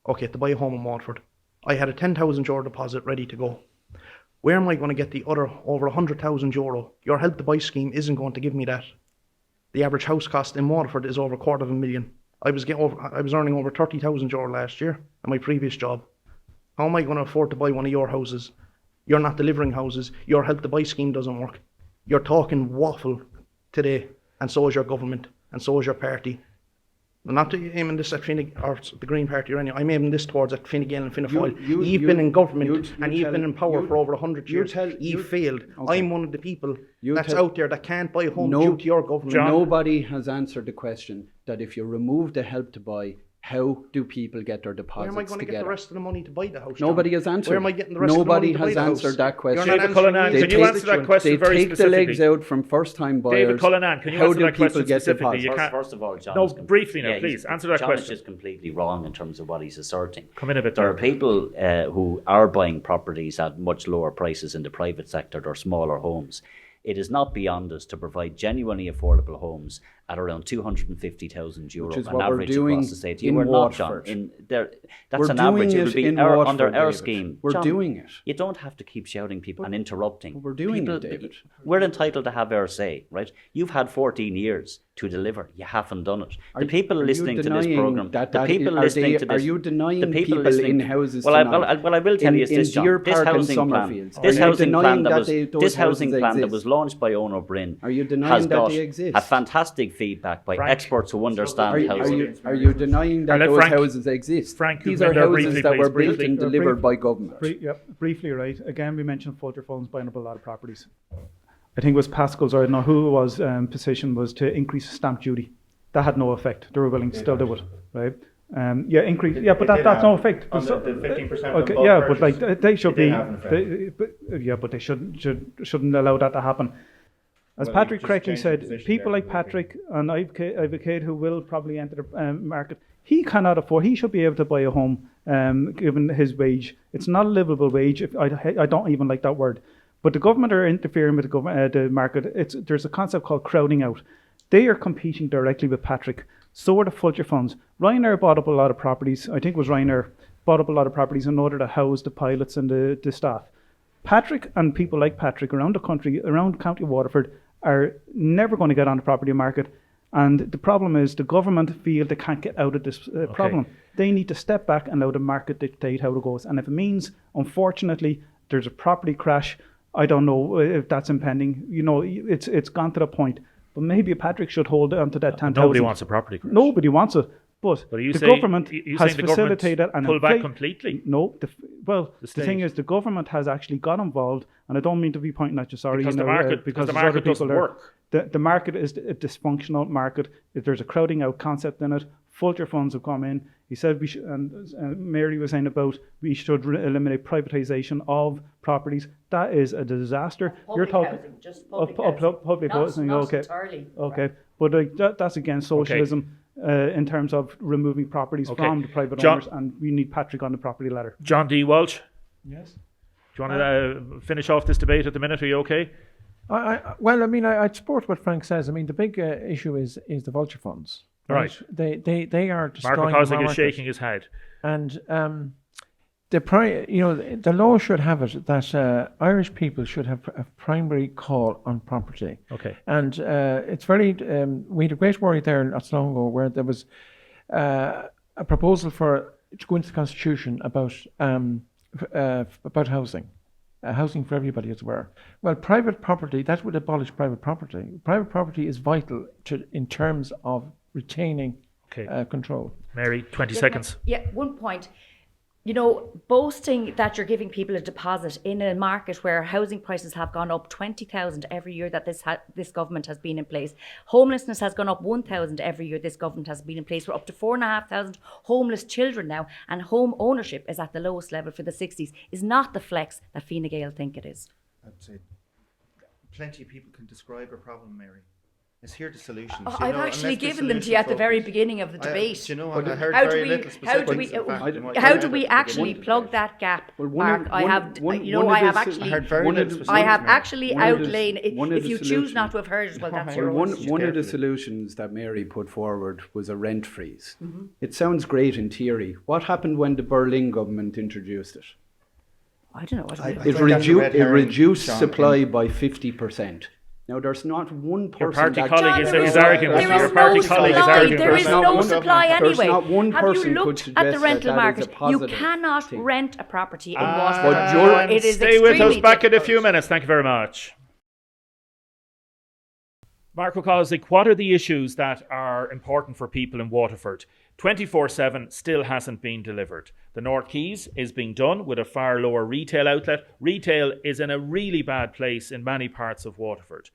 Okay, to buy a home in Waterford. I had a €10,000 deposit ready to go. Where am I going to get the other over €100,000? Your Help to Buy scheme isn't going to give me that. The average house cost in Waterford is over £250,000. I was earning over €30,000 last year at my previous job. How am I going to afford to buy one of your houses? You're not delivering houses. Your Help to Buy scheme doesn't work. You're talking waffle today, and so is your government, and so is your party. I'm not aiming this at or the Green Party or anything. I'm aiming this towards at Fine Gael and Fianna Fáil. You've been in government and you've been in power for over 100 years. You've failed. Okay. I'm one of the people that's out there that can't buy a home due to your government. Nobody has answered the question that if you remove the Help to Buy, how do people get their deposits together? Where am I going to get the rest of the money to buy the house? Nobody has answered. Where am I getting the rest of the money to buy the house? Nobody has answered that question. David Cullinan, can you answer that question very specifically? They take the legs out from first-time buyers. David Cullinan, can you answer that question specifically? First of all, John. No, briefly now, please. Answer that question. John is just completely wrong in terms of what he's asserting. Come in a bit there. There are people who are buying properties at much lower prices in the private sector or smaller homes. It is not beyond us to provide genuinely affordable homes at around €250,000 on average across the state. You are not, John. That's an average. It would be under our scheme. We're John, doing it. You don't have to keep shouting people and interrupting. We're doing it, David. We're entitled to have our say, right? You've had 14 years to deliver. You haven't done it. The people listening to this program, the people listening to this, are you denying the people people listening in houses? Well, I will tell you this, John. This housing plan that was launched by Ono Bryn has got a fantastic feedback by experts who understand housing. Are you denying that those houses exist? Frank, these are houses that were built and delivered by government. Briefly, right. Again, we mentioned Fulcher Funds buying up a lot of properties. I think it was Pascal's, or I don't know who it was, position was to increase stamp duty. That had no effect. They were willing to still do it, right? But that's no effect. On the 15% okay, but like they should be. But they shouldn't allow that to happen. As Patrick correctly said, people like Patrick and Ivacade who will probably enter the market, he cannot afford. He should be able to buy a home, given his wage. It's not a livable wage. I don't even like that word. But the government are interfering with the market. There's a concept called crowding out. They are competing directly with Patrick. So are the Fulcher funds. Ryanair bought up a lot of properties. I think it was Ryanair bought up a lot of properties in order to house the pilots and the staff. Patrick and people like Patrick around the country, around County Waterford, are never going to get on the property market. And the problem is the government feel they can't get out of this problem. They need to step back and allow the market dictate how it goes. And if it means, unfortunately, there's a property crash, I don't know if that's impending. You know, it's gone to the point. But maybe Patrick should hold on to that 10,000. Nobody wants a property crash. Nobody wants it. But the government has facilitated and pull back completely. No, the thing is, the government has actually got involved, and I don't mean to be pointing at you. Sorry, because the market doesn't work. The market is a dysfunctional market. There's a crowding out concept in it. Fulcher funds have come in. He said we should, and Mary was saying about we should eliminate privatisation of properties. That is a disaster. You're talking housing, just public housing. Not entirely. Okay, but that's against socialism. In terms of removing properties from the private owners, and we need Patrick on the property ladder. John D. Walsh? Yes? Do you want to finish off this debate at the minute? Are you okay? I'd support what Frank says. I mean, the big issue is the vulture funds. Right. They are destroying Mark the market. is shaking his head. And the law should have it that Irish people should have a primary call on property. Okay. And it's very. We had a great worry there not so long ago where there was a proposal to go into the constitution about housing, housing for everybody, as it were. Well, private property, that would abolish private property. Private property is vital in terms of retaining control. Mary, 20 seconds. Yeah, one point. boasting that you're giving people a deposit in a market where housing prices have gone up 20,000 every year that this government has been in place. Homelessness has gone up 1,000 every year this government has been in place. We're up to 4,500 homeless children now, and home ownership is at the lowest level for the 60s. Is not the flex that Fine Gael think it is. I'd say plenty of people can describe a problem, Mary. It's here the solutions. I've actually given them to you at the very beginning of the debate. Do you know what? I heard How very do little specifics. how do we actually plug that gap, Mark? I have actually outlined. If you choose not to have heard it, well, that's your own. One of the solutions that Mary put forward was a rent freeze. It sounds great in theory. What happened when the Berlin government introduced it? I don't know what It reduced supply by 50%. Now, there's not one person. Your party that colleague is arguing with you. There Your party colleague is arguing There is no supply anyway. There's not one Have you person could looked at suggest the rental that market? is a You positive cannot thing. rent a property in But Waterford. It is Stay with us. extremely Back in a few difficult. minutes. Thank you very much. Mark O'Coslick, what are the issues that are important for people in Waterford? 24/7 still hasn't been delivered. The North Quays is being done with a far lower retail outlet. Retail is in a really bad place in many parts of Waterford.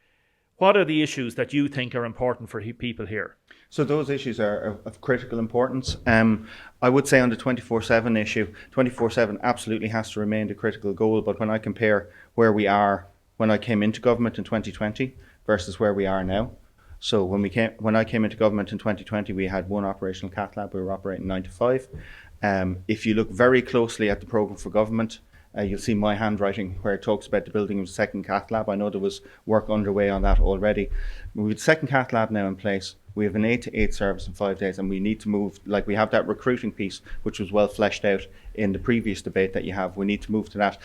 What are the issues that you think are important for people here? So those issues are of critical importance. I would say on the 24/7 issue, 24/7 absolutely has to remain the critical goal. But when I compare where we are when I came into government in 2020 versus where we are now, so when I came into government in 2020, we had one operational cath lab. We were operating 9 to 5. If you look very closely at the programme for government, you'll see my handwriting where it talks about the building of a second cath lab. I know there was work underway on that already. We have a second cath lab now in place. We have an 8 to 8 service in 5 days, and we need to move, like we have that recruiting piece, which was well fleshed out in the previous debate that you have. We need to move to that.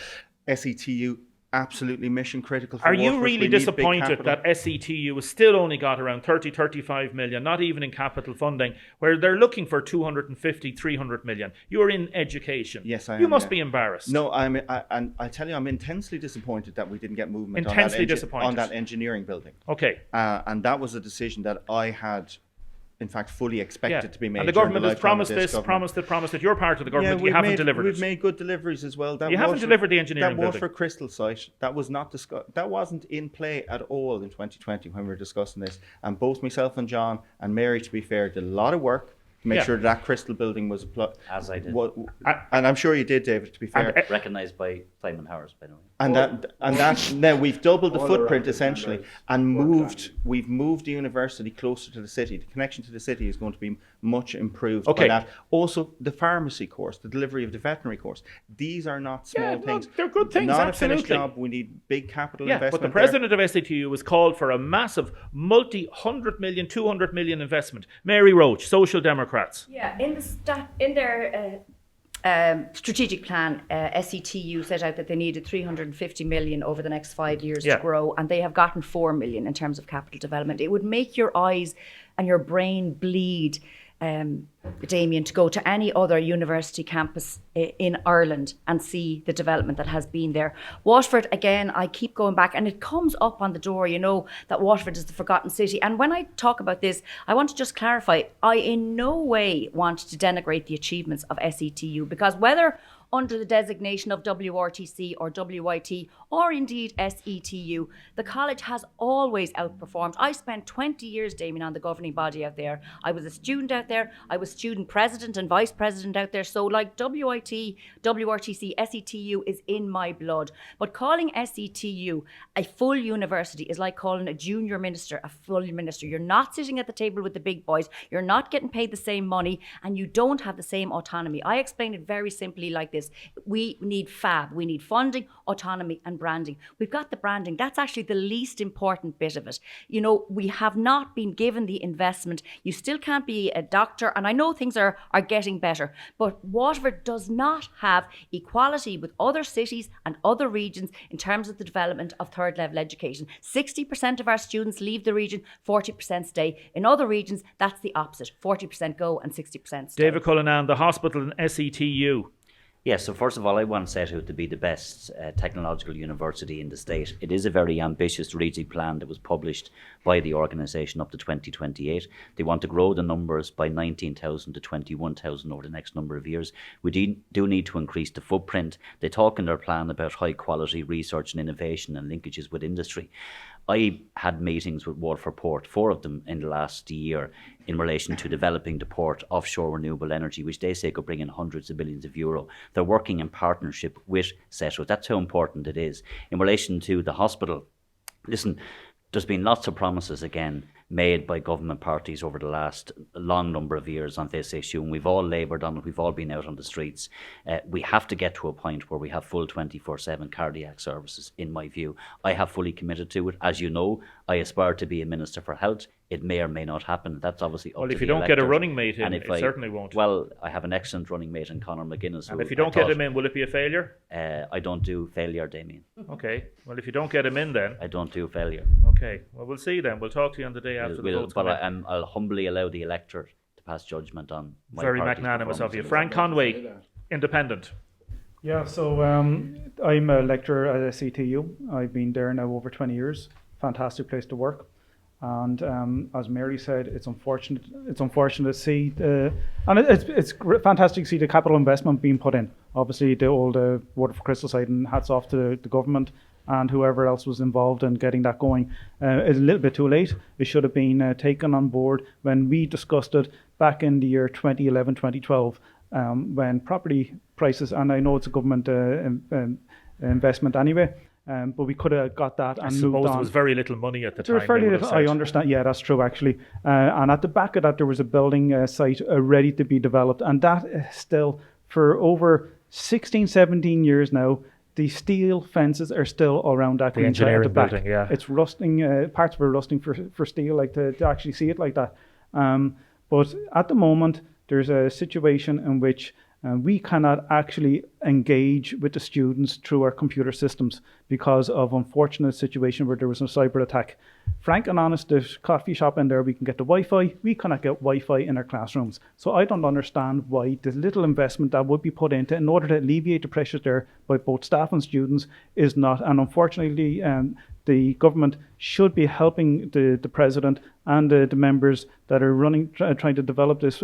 SETU, absolutely mission critical for Are you Waterford. really We need big disappointed capital. that SETU has still only got around 35 million, not even in capital funding, where they're looking for 250, 300 million? You're in education. Yes, I am. You must be embarrassed. No, I tell you, I'm intensely disappointed that we didn't get movement Disappointed on that engineering building. Okay. And that was a decision that I had, in fact, fully expected to be made. And the government has promised this, promised it. You're part of the government. You haven't delivered it. We've made good deliveries as well. You haven't delivered the engineering building. That Waterford Crystal site, that was not that wasn't in play at all in 2020 when we were discussing this. And both myself and John and Mary, to be fair, did a lot of work to make sure that Crystal building was applied. As I did. And I'm sure you did, David, to be fair. Recognised by Simon Howard, by the way. And that now we've doubled the footprint essentially, and we've moved the university closer to the city. The connection to the city is going to be much improved by that. Also, the pharmacy course, the delivery of the veterinary course. These are not small things. They're good things. Not absolutely. a finished job. We need big capital investment. But the president of SATU has called for a massive multi-100 million, 200 million investment. Mary Roach, Social Democrats. Yeah, in their strategic plan, SETU set out that they needed 350 million over the next 5 years to grow, and they have gotten 4 million in terms of capital development. It would make your eyes and your brain bleed, Damien, to go to any other university campus in Ireland and see the development that has been there. Waterford, again, I keep going back, and it comes up on the door, that Waterford is the forgotten city. And when I talk about this, I want to just clarify, I in no way want to denigrate the achievements of SETU, because whether under the designation of WRTC or WIT or indeed SETU, the college has always outperformed. I spent 20 years, Damien, on the governing body out there. I was a student out there. I was student president and vice president out there. So like WIT, WRTC, SETU is in my blood. But calling SETU a full university is like calling a junior minister a full minister. You're not sitting at the table with the big boys. You're not getting paid the same money, and you don't have the same autonomy. I explain it very simply like this. We need FAB. We need funding, autonomy and branding. We've got the branding. That's actually the least important bit of it. We have not been given the investment. You still can't be a doctor, and I know things are getting better, but Waterford does not have equality with other cities and other regions in terms of the development of third level education. 60% of our students leave the region, 40% stay. In other regions, that's the opposite. 40% go and 60% stay. David Cullinan, the hospital and SETU. Yeah, so first of all, I want Seto to be the best technological university in the state. It is a very ambitious strategic plan that was published by the organisation up to 2028. They want to grow the numbers by 19,000 to 21,000 over the next number of years. We do need to increase the footprint. They talk in their plan about high quality research and innovation and linkages with industry. I had meetings with Waterford Port, 4 of them in the last year, in relation to developing the port offshore renewable energy, which they say could bring in hundreds of billions of euro. They're working in partnership with Seto. That's how important it is. In relation to the hospital, listen, there's been lots of promises again made by government parties over the last long number of years on this issue, and we've all laboured on it, we've all been out on the streets. We have to get to a point where we have full 24/7 cardiac services, in my view. I have fully committed to it. As you know, I aspire to be a Minister for Health. It may or may not happen. That's obviously up Well, to if you the don't get a electors. running mate in, And it if I- certainly won't. Well, I have an excellent running mate in Conor McGuinness. And who if you I don't get thought- him in, will it be a failure? I don't do failure, Damien. Okay. Well, if you don't get him in, then I don't do failure. okay. Well, we'll see then. We'll talk to you on the day after the votes come in. I'll humbly allow the electorate to pass judgment on my Very party's magnanimous of performance you, in this. Frank Conway, independent. Yeah, so I'm a lecturer at SETU. I've been there now over 20 years. Fantastic place to work. And as Mary said, it's unfortunate. It's unfortunate to see it's fantastic to see the capital investment being put in. Obviously, the old Waterford Crystal site, and hats off to the government and whoever else was involved in getting that going. It's a little bit too late. It should have been taken on board when we discussed it back in the year 2011, 2012, when property prices, and I know it's a government investment anyway. But we could have got that and I moved suppose on. there was very little money at the There was time. fairly they would little. have I said. understand. Yeah, that's true actually. And at the back of that, there was a building site ready to be developed, and that is still for over 16, 17 years now. The steel fences are still around that The green site at the engineering back. building, yeah. It's rusting. Parts of it are rusting for steel, like to actually see it like that. But at the moment, there's a situation in which we cannot actually engage with the students through our computer systems because of unfortunate situation where there was a cyber attack. Frank and honest, there's coffee shop in there, we can get the Wi-Fi. We cannot get Wi-Fi in our classrooms. So I don't understand why the little investment that would be put into in order to alleviate the pressures there by both staff and students is not. And unfortunately, the government should be helping the president and the members that are running, trying to develop this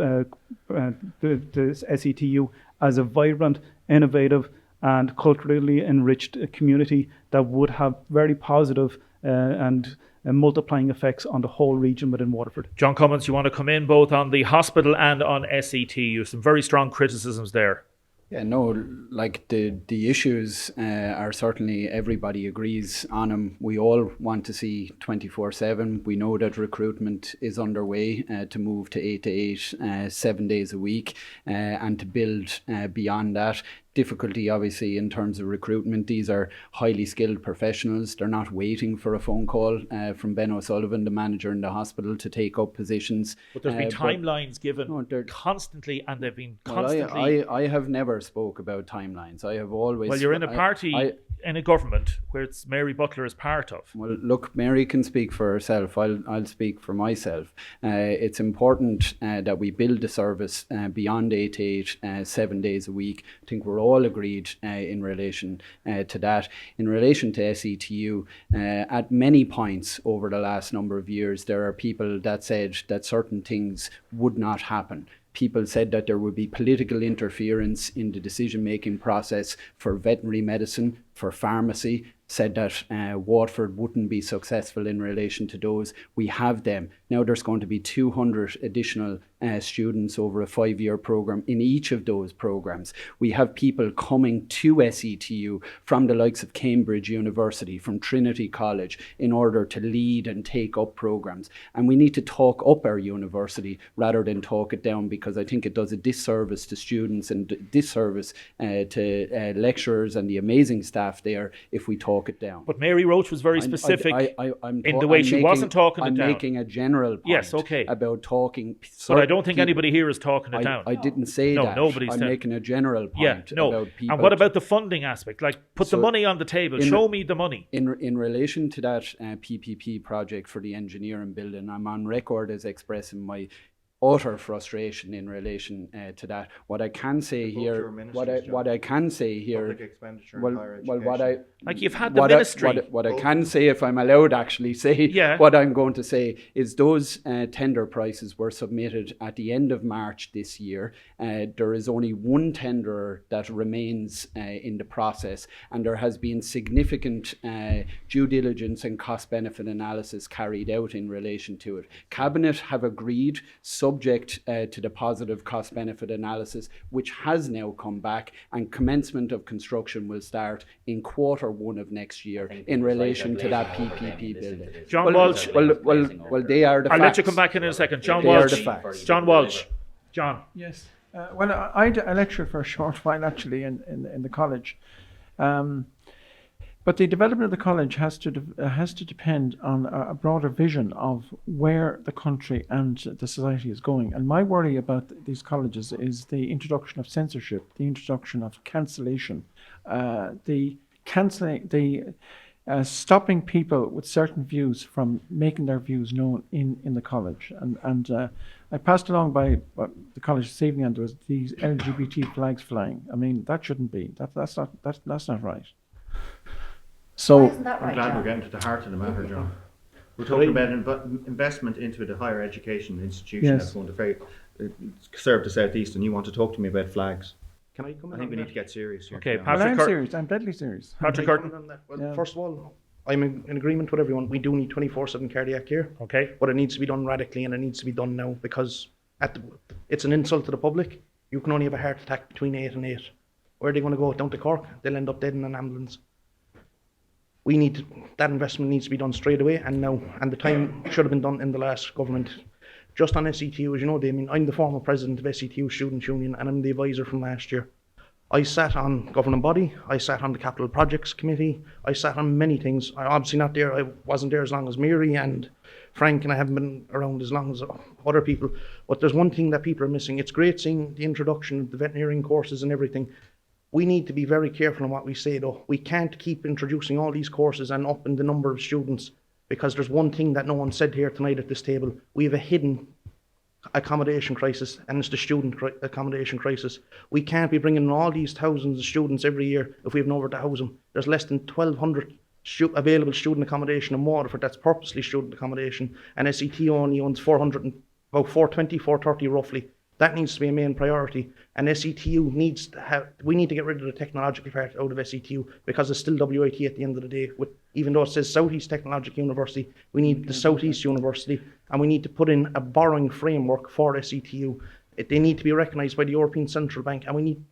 SETU as a vibrant, innovative, and culturally enriched community that would have very positive and multiplying effects on the whole region within Waterford. John Cummins, you want to come in both on the hospital and on SETU? Some very strong criticisms there. Yeah, no, like the issues are certainly, everybody agrees on them. We all want to see 24/7. We know that recruitment is underway to move to 8 to 8, 7 days a week, and to build beyond that. Difficulty, obviously, in terms of recruitment. These are highly skilled professionals. They're not waiting for a phone call from Ben O'Sullivan, the manager in the hospital, to take up positions. But there's been timelines given constantly, and they've been constantly... I have never spoke about timelines. I have always... Well, you're in a party, in a government, where it's Mary Butler is part of. Well, look, Mary can speak for herself. I'll speak for myself. It's important that we build the service beyond 8 to 8, 7 days a week. I think we're all agreed in relation to that. In relation to SETU, at many points over the last number of years, there are people that said that certain things would not happen. People said that there would be political interference in the decision-making process for veterinary medicine, for pharmacy, said that Waterford wouldn't be successful in relation to those. We have them. Now there's going to be 200 additional students over a 5-year programme in each of those programmes. We have people coming to SETU from the likes of Cambridge University, from Trinity College, in order to lead and take up programmes. And we need to talk up our university rather than talk it down, because I think it does a disservice to students and disservice to lecturers and the amazing staff there if we talk it down. But Mary Roach was very specific in the way she wasn't talking it down. I'm making a general point about talking. But I don't think anybody here is talking it down. I didn't say that. Nobody's I'm making a general point about people. And what about the funding aspect? Like, put the money on the table. Show me the money. In relation to that PPP project for the engineering building, I'm on record as expressing my utter frustration in relation to that. What I can say here, what I can say here, Public expenditure in well, higher well, what I Like you've had the what ministry. what I can say, if I'm allowed actually say, Yeah. what I'm going to say is those tender prices were submitted at the end of March this year. There is only one tenderer that remains in the process, and there has been significant due diligence and cost benefit analysis carried out in relation to it. Cabinet have agreed, subject to the positive cost benefit analysis, which has now come back, and commencement of construction will start in Q1 of next year in relation to that PPP building. John Walsh. Well, they are the I'll facts. let you come back in a second. John They are Walsh. the facts. John Walsh. John. Yes. Well, I lectured for a short while actually in the college. But the development of the college has to depend on a broader vision of where the country and the society is going. And my worry about these colleges is the introduction of censorship, the introduction of cancellation, stopping people with certain views from making their views known in the college. And I passed along by the college this evening, and there was these LGBT flags flying. I mean, that shouldn't be. That's not right. So Why isn't that right, I'm glad John? we're getting to the heart of the matter, John. We're talking about investment into the higher education institution Yes. that's going to serve the South East, and you want to talk to me about flags. Can I come in I think on we that? need to get serious here. Okay, to be Patrick well, I'm Cur- serious. I'm deadly serious. Patrick Can I come Curtin. in on that? Well, Yeah. first of all, I'm in agreement with everyone. We do need 24/7 cardiac care, Okay. but it needs to be done radically, and it needs to be done now, because it's an insult to the public. You can only have a heart attack between 8 and 8. Where are they going to go? Down to Cork? They'll end up dead in an ambulance. That investment needs to be done straight away and now, and the time should have been done in the last government. Just on SETU, as you know, Damien, I'm the former president of SETU Student Union, and I'm the advisor from last year. I sat on governing body, I sat on the capital projects committee, I sat on many things. I'm obviously not there, I wasn't there as long as Mary and Frank, and I haven't been around as long as other people. But there's one thing that people are missing. It's great seeing the introduction of the veterinarian courses and everything. We need to be very careful on what we say, though. We can't keep introducing all these courses and upping the number of students, because there's one thing that no one said here tonight at this table. We have a hidden accommodation crisis, and it's the student accommodation crisis. We can't be bringing in all these thousands of students every year if we have nowhere to house them. There's less than 1,200 available student accommodation in Waterford that's purposely student accommodation, and SET only owns about 420, 430 roughly. That needs to be a main priority, and SETU we need to get rid of the technological part out of SETU, because it's still WIT at the end of the day. Even though it says South East Technological University, we need the South East University, and we need to put in a borrowing framework for SETU. They need to be recognised by the European Central Bank, and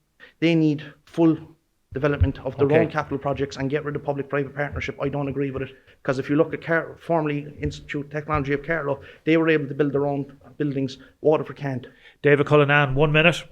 they need full development of their own capital projects and get rid of public-private partnership. I don't agree with it, because if you look at formerly Institute of Technology of Carlow, they were able to build their own buildings. Waterford can't. David Cullinan, 1 minute.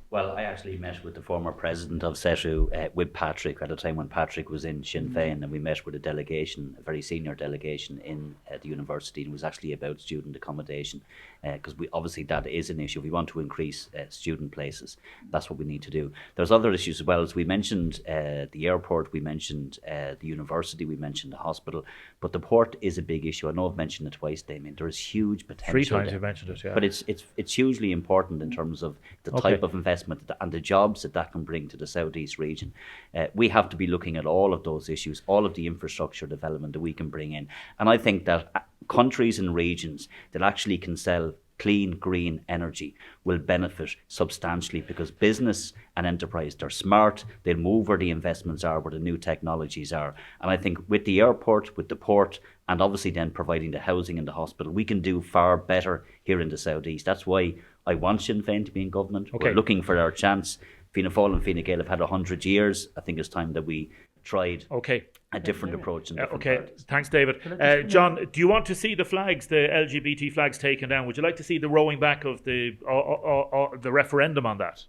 Well, I actually met with the former president of SETU with Patrick at a time when Patrick was in Sinn Féin, and we met with a delegation, a very senior delegation in the university, and it was actually about student accommodation, because obviously that is an issue. If we want to increase student places, that's what we need to do. There's other issues as well. As we mentioned the airport, we mentioned the university, we mentioned the hospital, but the port is a big issue. I know I've mentioned it twice, Damien. There is huge potential 3 times there. you mentioned it, yeah. But it's hugely important in terms of the type of investment and the jobs that can bring to the southeast region. We have to be looking at all of those issues, all of the infrastructure development that we can bring in. And I think that countries and regions that actually can sell clean, green energy will benefit substantially, because business and enterprise, they're smart, they'll move where the investments are, where the new technologies are. And I think with the airport, with the port, and obviously then providing the housing and the hospital, we can do far better here in the southeast. That's why I want Sinn Féin to be in government. We're looking for our chance. Fianna Fáil and Fine Gael have had 100 years. I think it's time that we tried a different approach. In different parties. Thanks, David. John, do you want to see the flags, the LGBT flags, taken down? Would you like to see the rowing back of the referendum on that?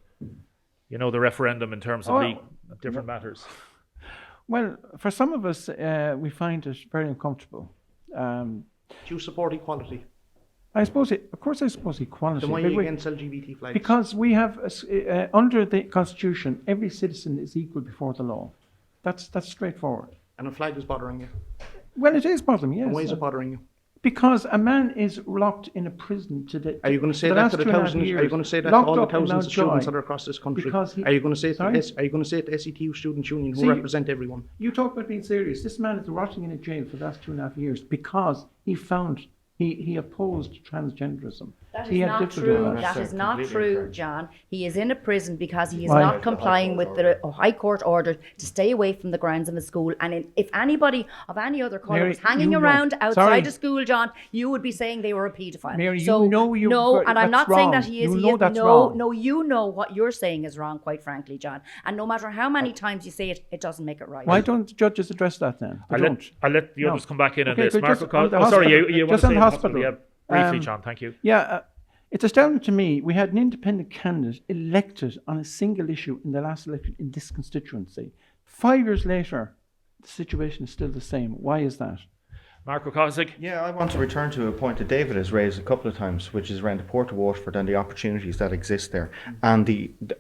You know, the referendum in terms of different matters. Well, for some of us, we find it very uncomfortable. Do you support equality? I suppose equality. Then why are you against LGBT flags? Because we have, under the Constitution, every citizen is equal before the law. That's straightforward. And a flag is bothering you. Well, it is bothering me, yes. And why is it bothering you? Because a man is locked in a prison today. Are you going to say the that last to the 2.5 thousands? Are you years, going to say that to locked all the up in thousands of students Mountjoy that are across this country? because he- Are you going to say it to Sorry? Are you going to say it to SETU Students' Union, who See, represent everyone? You talk about being serious. This man is rotting in a jail for the last 2.5 years because he found he opposed transgenderism. That He is had not difficulty true. with that. That is not true, John. He is in a prison because he is Why? not complying with the High Court order to stay away from the grounds of a school. And if anybody of any other colour Mary, was hanging you know- around outside Sorry. a school, John, you would be saying they were a paedophile. Mary, so, you know you- no, and I'm that's not saying that wrong. he is. You he know is that's no, wrong. no, you know what you're saying is wrong, quite frankly, John. And no matter how many times you say it, it doesn't make it right. Why don't the judges address that then? They don't. I'll let the No. others come back in on Okay, this. but Marco, just on the sorry, hospital- you want just to on say the the hospital. Yeah, briefly, Um, John. Thank you. Yeah, it's astounding to me. We had an independent candidate elected on a single issue in the last election in this constituency. 5 years later, the situation is still the same. Why is that? Marco Kosik. Yeah, I want to return to a point that David has raised a couple of times, which is around the Port of Waterford and the opportunities that exist there. And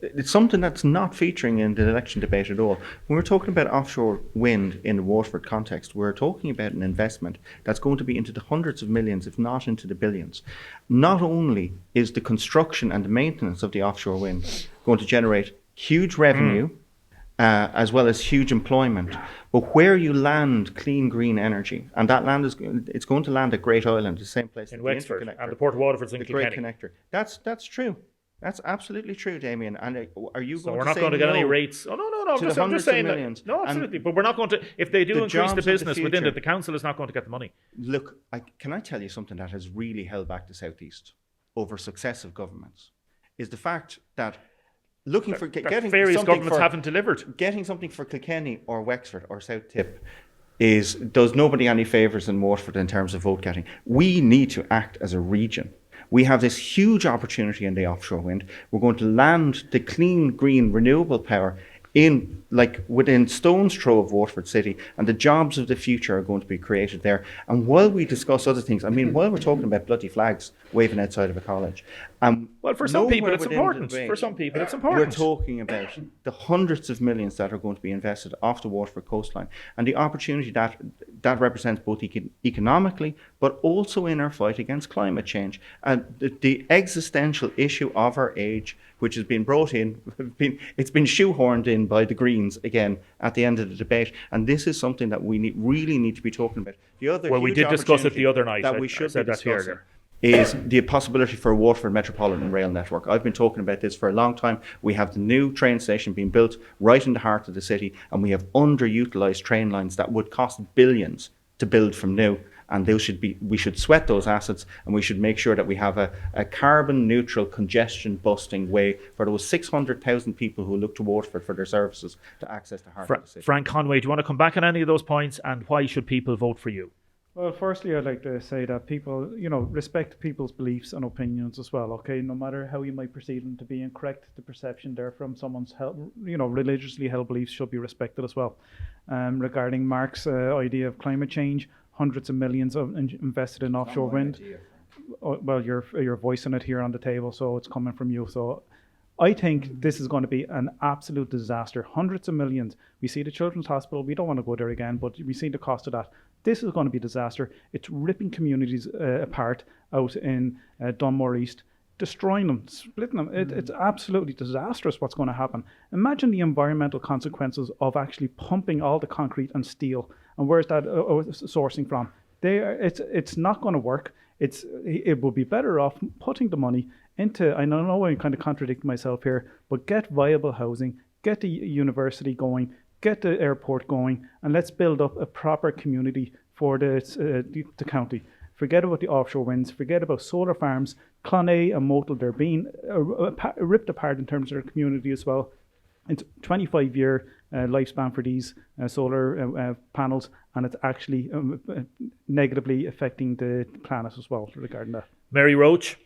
it's something that's not featuring in the election debate at all. When we're talking about offshore wind in the Waterford context, we're talking about an investment that's going to be into the hundreds of millions, if not into the billions. Not only is the construction and the maintenance of the offshore wind going to generate huge revenue, as well as huge employment. But where you land clean green energy, and that land it's going to land at Great Island, the same place In that Wexford, interconnector- and the Port of Waterford's in the Great Kilkenny. Connector. That's true. That's absolutely true, Damien. And are you So going we're to not say going to get any no rates. Oh, no. to I'm the just hundreds saying of that. millions? No, And absolutely. But we're not going to, if they do the increase jobs the of the business within future. it, the council is not going to get the money. Look, can I tell you something that has really held back the Southeast over successive governments? Is the fact that looking for That getting various something governments for, haven't delivered. getting something for Kilkenny or Wexford or South Tip does nobody any favours in Waterford in terms of vote getting. We need to act as a region. We have this huge opportunity in the offshore wind. We're going to land the clean, green, renewable power within stone's throw of Waterford City, and the jobs of the future are going to be created there. And while we discuss other things, while we're talking about bloody flags waving outside of a college, Well, for some people, nowhere it's within the important. debate, For some people, it's we're important. talking about the hundreds of millions that are going to be invested off the Waterford coastline, and the opportunity that represents both economically, but also in our fight against climate change. And the existential issue of our age, which has been brought in, it's been shoehorned in by the Greens again at the end of the debate, and this is something that we really need to be talking about. The other Well, we huge did discuss it opportunity the other night. that I we should said be that here discussing earlier. is the possibility for a Waterford Metropolitan Rail Network. I've been talking about this for a long time. We have the new train station being built right in the heart of the city, and we have underutilised train lines that would cost billions to build from new. And we should sweat those assets, and we should make sure that we have a carbon neutral, congestion busting way for those 600,000 people who look to Waterford for their services to access the heart of the city. Frank Conway, do you want to come back on any of those points, and why should people vote for you? Well, firstly, I'd like to say that people, respect people's beliefs and opinions as well, okay? No matter how you might perceive them to be incorrect, the perception there from someone's, religiously held beliefs should be respected as well. Regarding Mark's idea of climate change, hundreds of millions invested in offshore wind. Well, you're voicing it here on the table, so it's coming from you. So I think this is going to be an absolute disaster. Hundreds of millions. We see the Children's Hospital. We don't want to go there again, but we see the cost of that. This is going to be a disaster. It's ripping communities apart out in Dunmore East, destroying them, splitting them. It's absolutely disastrous what's going to happen. Imagine the environmental consequences of actually pumping all the concrete and steel. And where's that sourcing from? It's not going to work. It would be better off putting the money into, I know I'm kind of contradicting myself here, but get viable housing, get the university going, get the airport going, and let's build up a proper community for the county. Forget about the offshore winds, forget about solar farms. Clonea and Motul, they're being ripped apart in terms of their community as well. It's 25-year lifespan for these solar panels, and it's actually negatively affecting the planet as well regarding that. Mary Roach?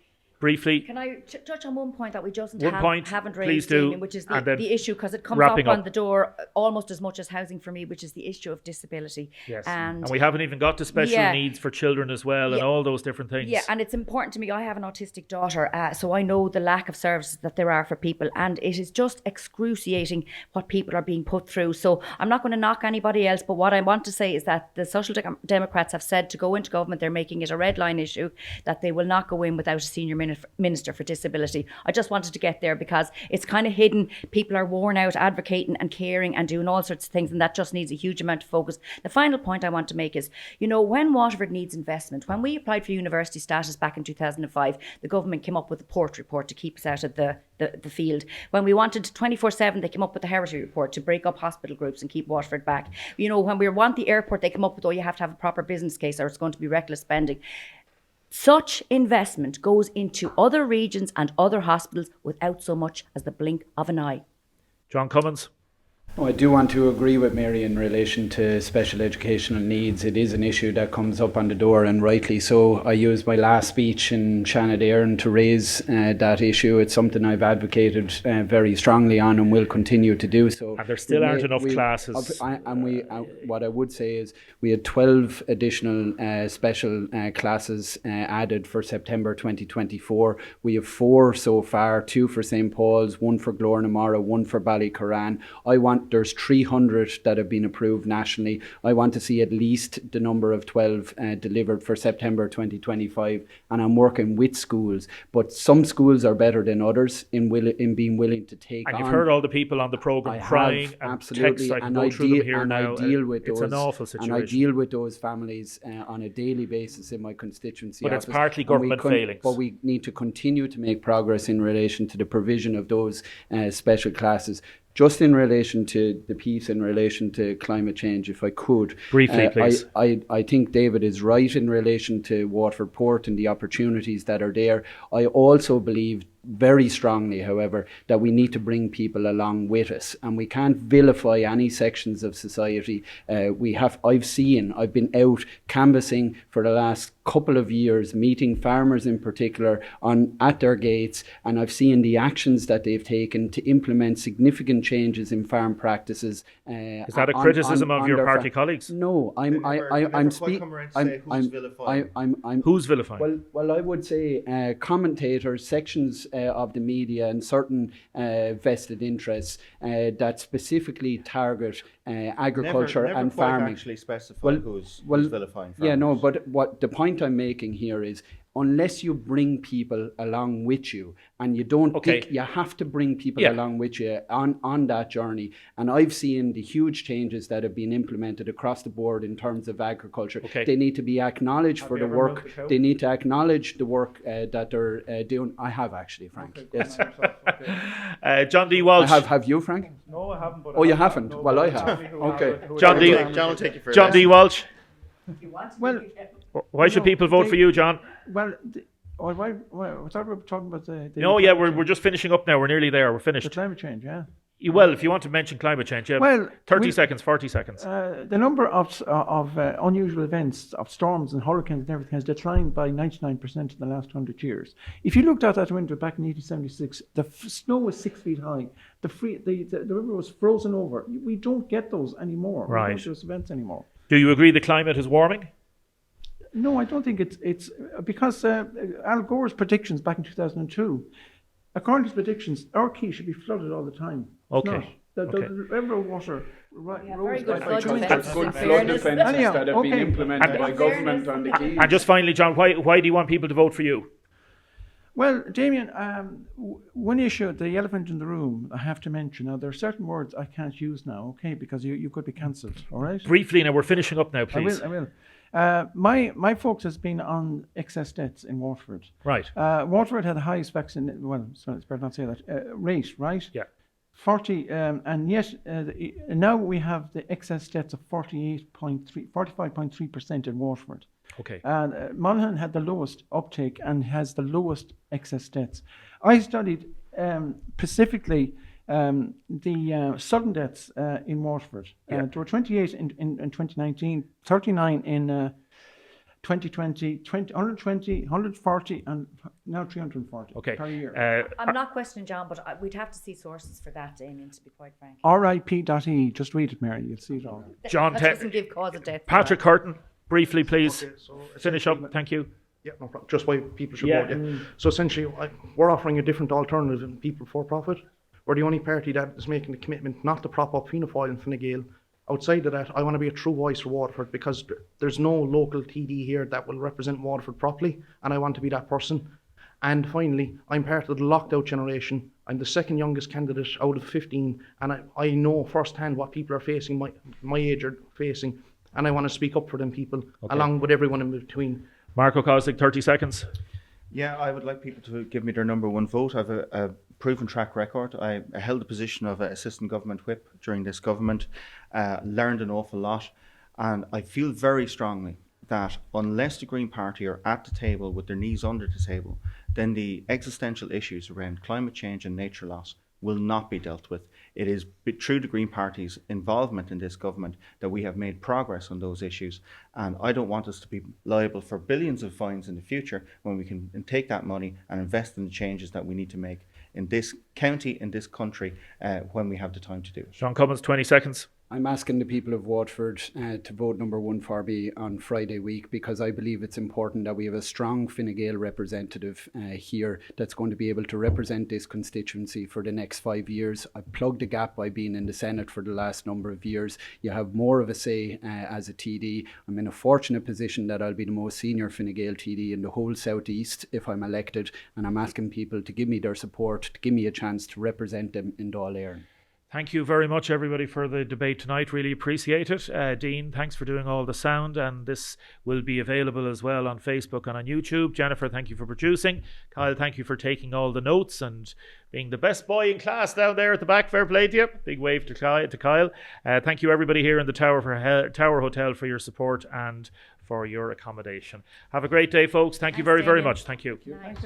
briefly. Can I touch on one point that we just haven't please raised, do, Damien, which is the issue, because it comes wrapping up on up. the door almost as much as housing for me, which is the issue of disability. Yes, and we haven't even got to special Yeah. needs for children as well, and all those different things. Yeah, and it's important to me. I have an autistic daughter, so I know the lack of services that there are for people, and it is just excruciating what people are being put through. So I'm not going to knock anybody else, but what I want to say is that the Social Democrats have said to go into government, they're making it a red line issue, that they will not go in without a senior minister for disability. I just wanted to get there because it's kind of hidden. People are worn out advocating and caring and doing all sorts of things, and that just needs a huge amount of focus. The final point I want to make is, when Waterford needs investment, when we applied for university status back in 2005, the government came up with the Port Report to keep us out of the field. When we wanted 24/7, they came up with the Heritage Report to break up hospital groups and keep Waterford back. When we want the airport, they come up with, you have to have a proper business case or it's going to be reckless spending. Such investment goes into other regions and other hospitals without so much as the blink of an eye. John Cummins. I do want to agree with Mary in relation to special educational needs. It is an issue that comes up on the door, and rightly so. I used my last speech in Shanadairn to raise that issue. It's something I've advocated very strongly on and will continue to do so. And there still aren't enough classes. What I would say is we had 12 additional special classes added for September 2024. We have 4 so far, 2 for St. Paul's, 1 for Glornamara, 1 for Ballycorran. There's 300 that have been approved nationally. I want to see at least the number of 12 delivered for September 2025, and I'm working with schools. But some schools are better than others in being willing to take on. And you've heard all the people on the programme crying and absolutely, texts. I can go through them here now. I deal with it's those, an awful situation. And I deal with those families on a daily basis in my constituency But office. it's partly government failings. But we need to continue to make progress in relation to the provision of those special classes. Just in relation to the piece in relation to climate change, if I could. Briefly, please. I think David is right in relation to Waterford Port and the opportunities that are there. I also believe very strongly, however, that we need to bring people along with us, and we can't vilify any sections of society. I've been out canvassing for the last couple of years, meeting farmers in particular at their gates, and I've seen the actions that they've taken to implement significant changes in farm practices. Is that a criticism of your party colleagues? No, I'm speaking. Who's vilifying? Well, I would say commentators, sections of the media, and certain vested interests that specifically target agriculture never and quite farming. Actually specify who's vilifying farmers. Yeah, no, but what the point I'm making here is, unless you bring people along with you, and you don't you have to bring people along with you on that journey. And I've seen the huge changes that have been implemented across the board in terms of agriculture. They need to be acknowledged for the work. They need to acknowledge the work that they're doing. I have actually, Frank. Yes. John D. Walsh. Have you, Frank? No, I haven't. But you haven't? No, well, I have. Okay. John will take you for John D. Walsh. Well, why should people vote for you, John? Well, why thought we were talking about the we're just finishing up now. We're nearly there. We're finished. The climate change, yeah. Well, if you want to mention climate change, Well, 30 seconds, 40 seconds. The number of unusual events, of storms and hurricanes and everything, has declined by 99% in the last 100 years. If you looked out that window back in 1876, the snow was 6 feet high. The river was frozen over. We don't get those anymore. Right. We don't get those events anymore. Do you agree the climate is warming? No, I don't think it's because Al Gore's predictions back in 2002, according to his predictions, our quay should be flooded all the time. It's not. The river water very good by flood 2 defences, inches. in fairness. that have been implemented by government on the quays. And just finally, John, why do you want people to vote for you? Well, Damien, one issue, the elephant in the room, I have to mention. Now, there are certain words I can't use now, okay, because you could be cancelled, all right? Briefly, now we're finishing up now, please. I will. My focus has been on excess debts in Waterford. Right. Waterford had the highest vaccination, it's better not say that, rate, right? Yeah. 40, and yet now we have the excess debts of 45.3% in Waterford. Okay. And Monaghan had the lowest uptake and has the lowest excess debts. I studied specifically the sudden deaths in Waterford. There were 28 in 2019, 39 in 2020, 120, 140, and now 340 Okay. per year. I'm not questioning John, but we'd have to see sources for that, Damien, to be quite frank. RIP.E, just read it, Mary, you'll see it all. John, That doesn't give cause of death. Patrick Curtin, briefly, please. Okay, so Finish up. Thank you. Yeah, no problem. Just why people should Yeah. vote. Yeah. So essentially, we're offering a different alternative than people for profit. We're the only party that is making the commitment not to prop up Fianna Fáil and Fine Gael. Outside of that, I want to be a true voice for Waterford because there's no local TD here that will represent Waterford properly, and I want to be that person. And finally, I'm part of the locked out generation. I'm the second youngest candidate out of 15, and I know firsthand what people are facing, my age are facing, and I want to speak up for them people, along with everyone in between. Marco Kosik, 30 seconds. Yeah, I would like people to give me their number one vote. I have a proven track record. I held the position of assistant government whip during this government, learned an awful lot, and I feel very strongly that unless the Green Party are at the table with their knees under the table, then the existential issues around climate change and nature loss will not be dealt with. It is through the Green Party's involvement in this government that we have made progress on those issues. And I don't want us to be liable for billions of fines in the future when we can take that money and invest in the changes that we need to make in this county, in this country, when we have the time to do it. Sean Cummins, 20 seconds. I'm asking the people of Waterford to vote number one for me on Friday week because I believe it's important that we have a strong Fine Gael representative here that's going to be able to represent this constituency for the next 5 years. I've plugged the gap by being in the Senate for the last number of years. You have more of a say as a TD. I'm in a fortunate position that I'll be the most senior Fine Gael TD in the whole South East if I'm elected, and I'm asking people to give me their support, to give me a chance to represent them in Dáil Éireann. Thank you very much, everybody, for the debate tonight. Really appreciate it. Dean, thanks for doing all the sound, and this will be available as well on Facebook and on YouTube. Jennifer, thank you for producing. Kyle, thank you for taking all the notes and being the best boy in class down there at the back. Fair play to you. Big wave to Kyle. Thank you, everybody here in the Tower Hotel, for your support and for your accommodation. Have a great day, folks. Thank you very, very much. Thank you. Night.